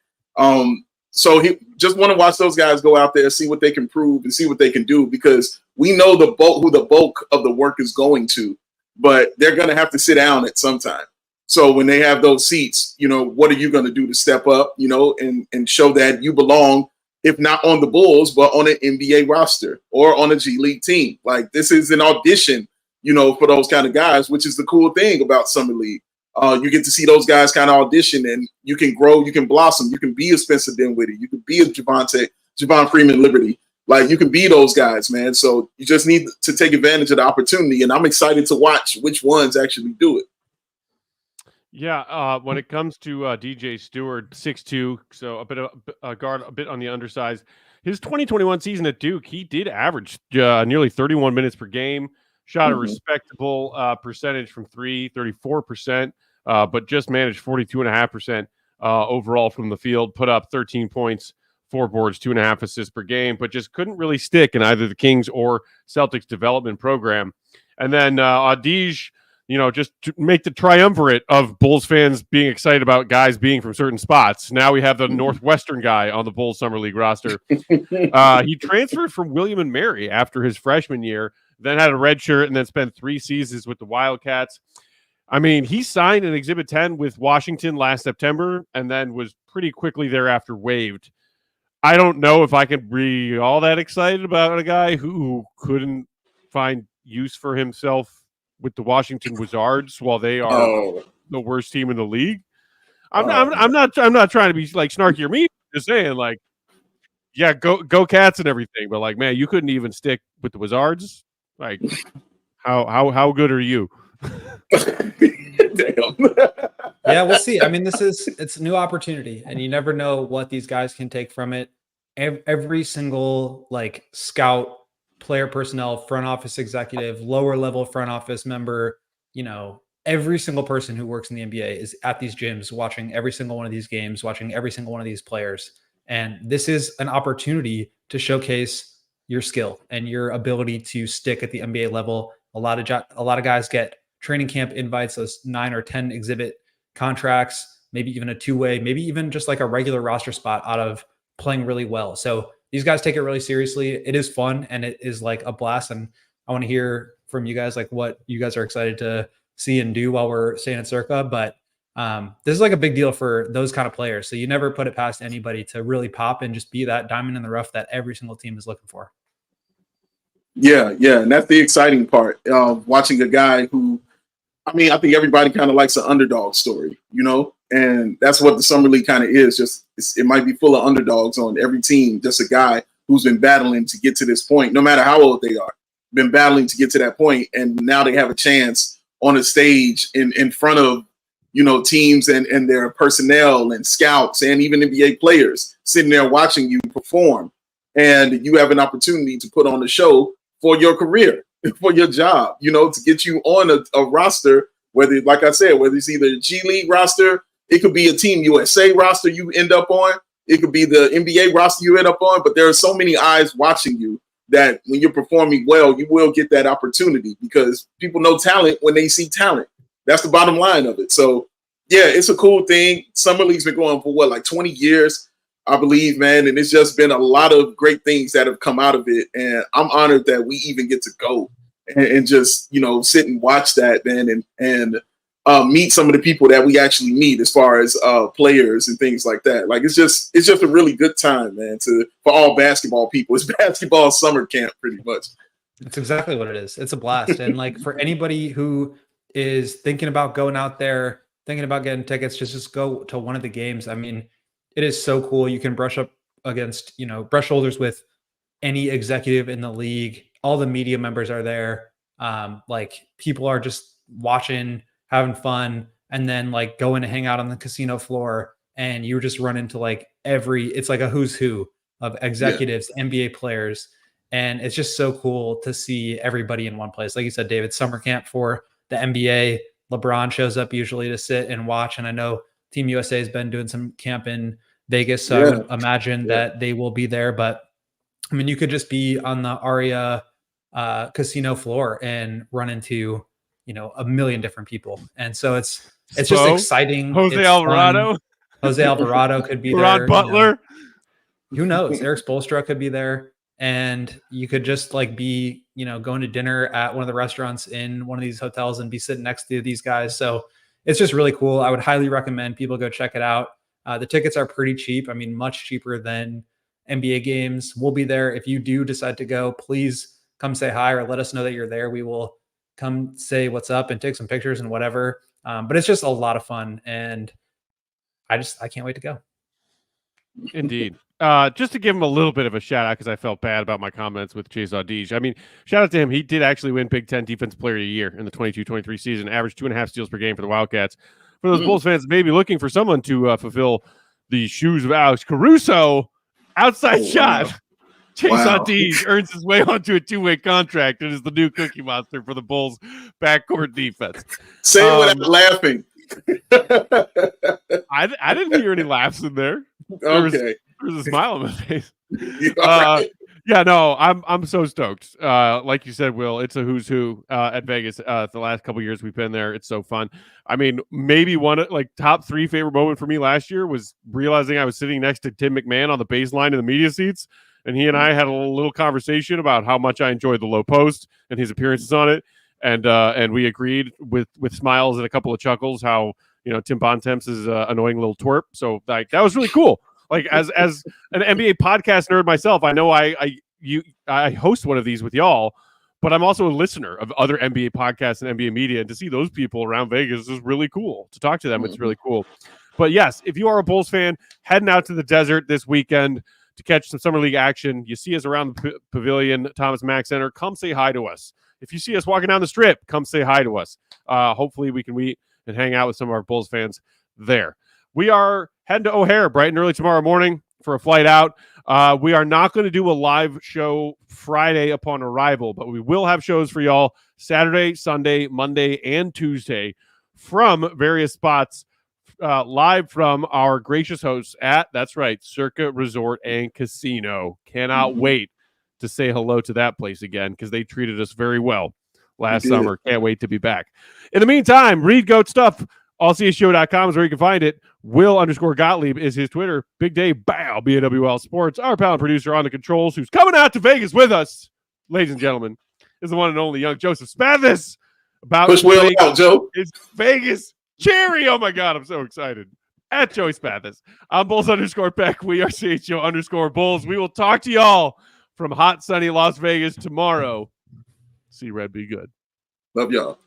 So he just want to watch those guys go out there, see what they can prove and see what they can do, because we know who the bulk of the work is going to, but they're going to have to sit down at some time. So when they have those seats, what are you going to do to step up, and show that you belong, if not on the Bulls, but on an NBA roster or on a G League team? Like, this is an audition, for those kind of guys, which is the cool thing about Summer League. You get to see those guys kind of audition, and you can grow, you can blossom, you can be a Spencer Dinwiddie, you can be a Javon Freeman Liberty. Like, you can be those guys, man. So you just need to take advantage of the opportunity, and I'm excited to watch which ones actually do it. Yeah, when it comes to DJ Steward, 6'2", so a bit of a guard, a bit on the undersized. His 2021 season at Duke, he did average nearly 31 minutes per game, shot a respectable percentage from three, 34%, but just managed 42.5% overall from the field, put up 13 points, 4 boards, 2.5 assists per game, but just couldn't really stick in either the Kings or Celtics development program. And then Audige, just to make the triumvirate of Bulls fans being excited about guys being from certain spots. Now we have the Northwestern guy on the Bulls Summer League roster. He transferred from William & Mary after his freshman year, then had a red shirt, and then spent 3 seasons with the Wildcats. I mean, he signed an Exhibit 10 with Washington last September and then was pretty quickly thereafter waived. I don't know if I can be all that excited about a guy who couldn't find use for himself with the Washington Wizards while they are the worst team in the league. I'm not trying to be like snarky or mean. I'm just saying, like, yeah, go Cats and everything, but like, man, you couldn't even stick with the Wizards. Like, how good are you? Damn. Yeah, we'll see. I mean, it's a new opportunity, and you never know what these guys can take from it. Every single like scout, player personnel, front office executive, lower level front office member, every single person who works in the NBA is at these gyms, watching every single one of these games, watching every single one of these players. And this is an opportunity to showcase your skill and your ability to stick at the NBA level. A lot of guys get training camp invites, those 9 or 10 exhibit contracts, maybe even a 2-way, maybe even just like a regular roster spot out of playing really well. So these guys take it really seriously. It is fun and it is like a blast. And I want to hear from you guys, like what you guys are excited to see and do while we're staying at Circa. But this is like a big deal for those kind of players. So you never put it past anybody to really pop and just be that diamond in the rough that every single team is looking for. Yeah. And that's the exciting part of watching a guy who, I think everybody kind of likes an underdog story, and that's what the Summer League kind of is. Just it might be full of underdogs on every team. Just a guy who's been battling to get to this point, no matter how old they are, been battling to get to that point, and now they have a chance on a stage in front of teams and their personnel and scouts and even NBA players sitting there watching you perform. and you have an opportunity to put on a show for your career, for your job, to get you on a roster, whether, like I said, whether it's either a G League roster, it could be a Team USA roster you end up on, it could be the NBA roster you end up on, but there are so many eyes watching you that when you're performing well, you will get that opportunity because people know talent when they see talent. That's the bottom line of it. So, yeah, it's a cool thing. Summer League's been going for, 20 years, I believe, man, and it's just been a lot of great things that have come out of it, and I'm honored that we even get to go and just, sit and watch that, man, and meet some of the people that we actually meet as far as players and things like that. Like, it's just a really good time, man, for all basketball people. It's basketball summer camp pretty much. It's exactly what it is. It's a blast. And like for anybody who is thinking about going out there, thinking about getting tickets, just go to one of the games. I mean, it is so cool. You can brush shoulders with any executive in the league. All the media members are there. Like people are just watching, having fun, and then like going to hang out on the casino floor, and you just run into it's like a who's who of executives, NBA players. And it's just so cool to see everybody in one place. Like you said, David, summer camp for the NBA. LeBron shows up usually to sit and watch. And I know Team USA has been doing some camp in Vegas. So I would imagine that they will be there. But I mean, you could just be on the Aria casino floor and run into, a million different people. And so it's just exciting. Jose Alvarado. Jose Alvarado could be there. Ron Butler. Who knows? Eric Spoelstra could be there. And you could just be, going to dinner at one of the restaurants in one of these hotels and be sitting next to these guys. So it's just really cool. I would highly recommend people go check it out. The tickets are pretty cheap. I mean, much cheaper than NBA games. We'll be there. If you do decide to go, please come say hi or let us know that you're there. We will come say what's up and take some pictures and whatever. But it's just a lot of fun. And I can't wait to go. Indeed. Just to give him a little bit of a shout out because I felt bad about my comments with Chase Audige. I mean, shout out to him. He did actually win Big Ten Defensive Player of the Year in the 22-23 season, averaged 2.5 steals per game for the Wildcats. For those Bulls fans maybe looking for someone to fulfill the shoes of Alex Caruso, outside shot. Wow. Chase Audige earns his way onto a two-way contract and is the new Cookie Monster for the Bulls backcourt defense. Say it without laughing. I didn't hear any laughs in there. Okay. There's a smile on my face. Right. Yeah, no, I'm so stoked. Like you said, Will, it's a who's who at Vegas. The last couple of years we've been there, it's so fun. I mean, maybe one top 3 favorite moment for me last year was realizing I was sitting next to Tim McMahon on the baseline in the media seats, and he and I had a little conversation about how much I enjoyed the low post and his appearances on it, and we agreed with smiles and a couple of chuckles how Tim Bontemps is an annoying little twerp. So that was really cool. Like as an NBA podcast nerd myself, I know I host one of these with y'all, but I'm also a listener of other NBA podcasts and NBA media, and to see those people around Vegas is really cool. To talk to them, it's really cool. But yes, if you are a Bulls fan heading out to the desert this weekend to catch some summer league action, you see us around the pavilion, Thomas Mack Center, come say hi to us. If you see us walking down the strip, come say hi to us. Hopefully we can meet and hang out with some of our Bulls fans there. We are heading to O'Hare bright and early tomorrow morning for a flight out. We are not going to do a live show Friday upon arrival, but we will have shows for y'all Saturday, Sunday, Monday, and Tuesday from various spots live from our gracious hosts at, that's right, Circa Resort and Casino. Cannot wait to say hello to that place again because they treated us very well last summer. Can't wait to be back. In the meantime, read GOAT stuff. AllCHGO.com is where you can find it. Will_Gottlieb is his Twitter. Big Dave Bow, BAWL Sports, our pal and producer on the controls, who's coming out to Vegas with us, ladies and gentlemen, is the one and only young Joseph Spathis. About push Will out, Joe. It's Vegas cherry. Oh my God, I'm so excited. At Joey Spathis. I'm Bulls_Peck. We are CHGO_Bulls. We will talk to y'all from hot, sunny Las Vegas tomorrow. See Red be good. Love y'all.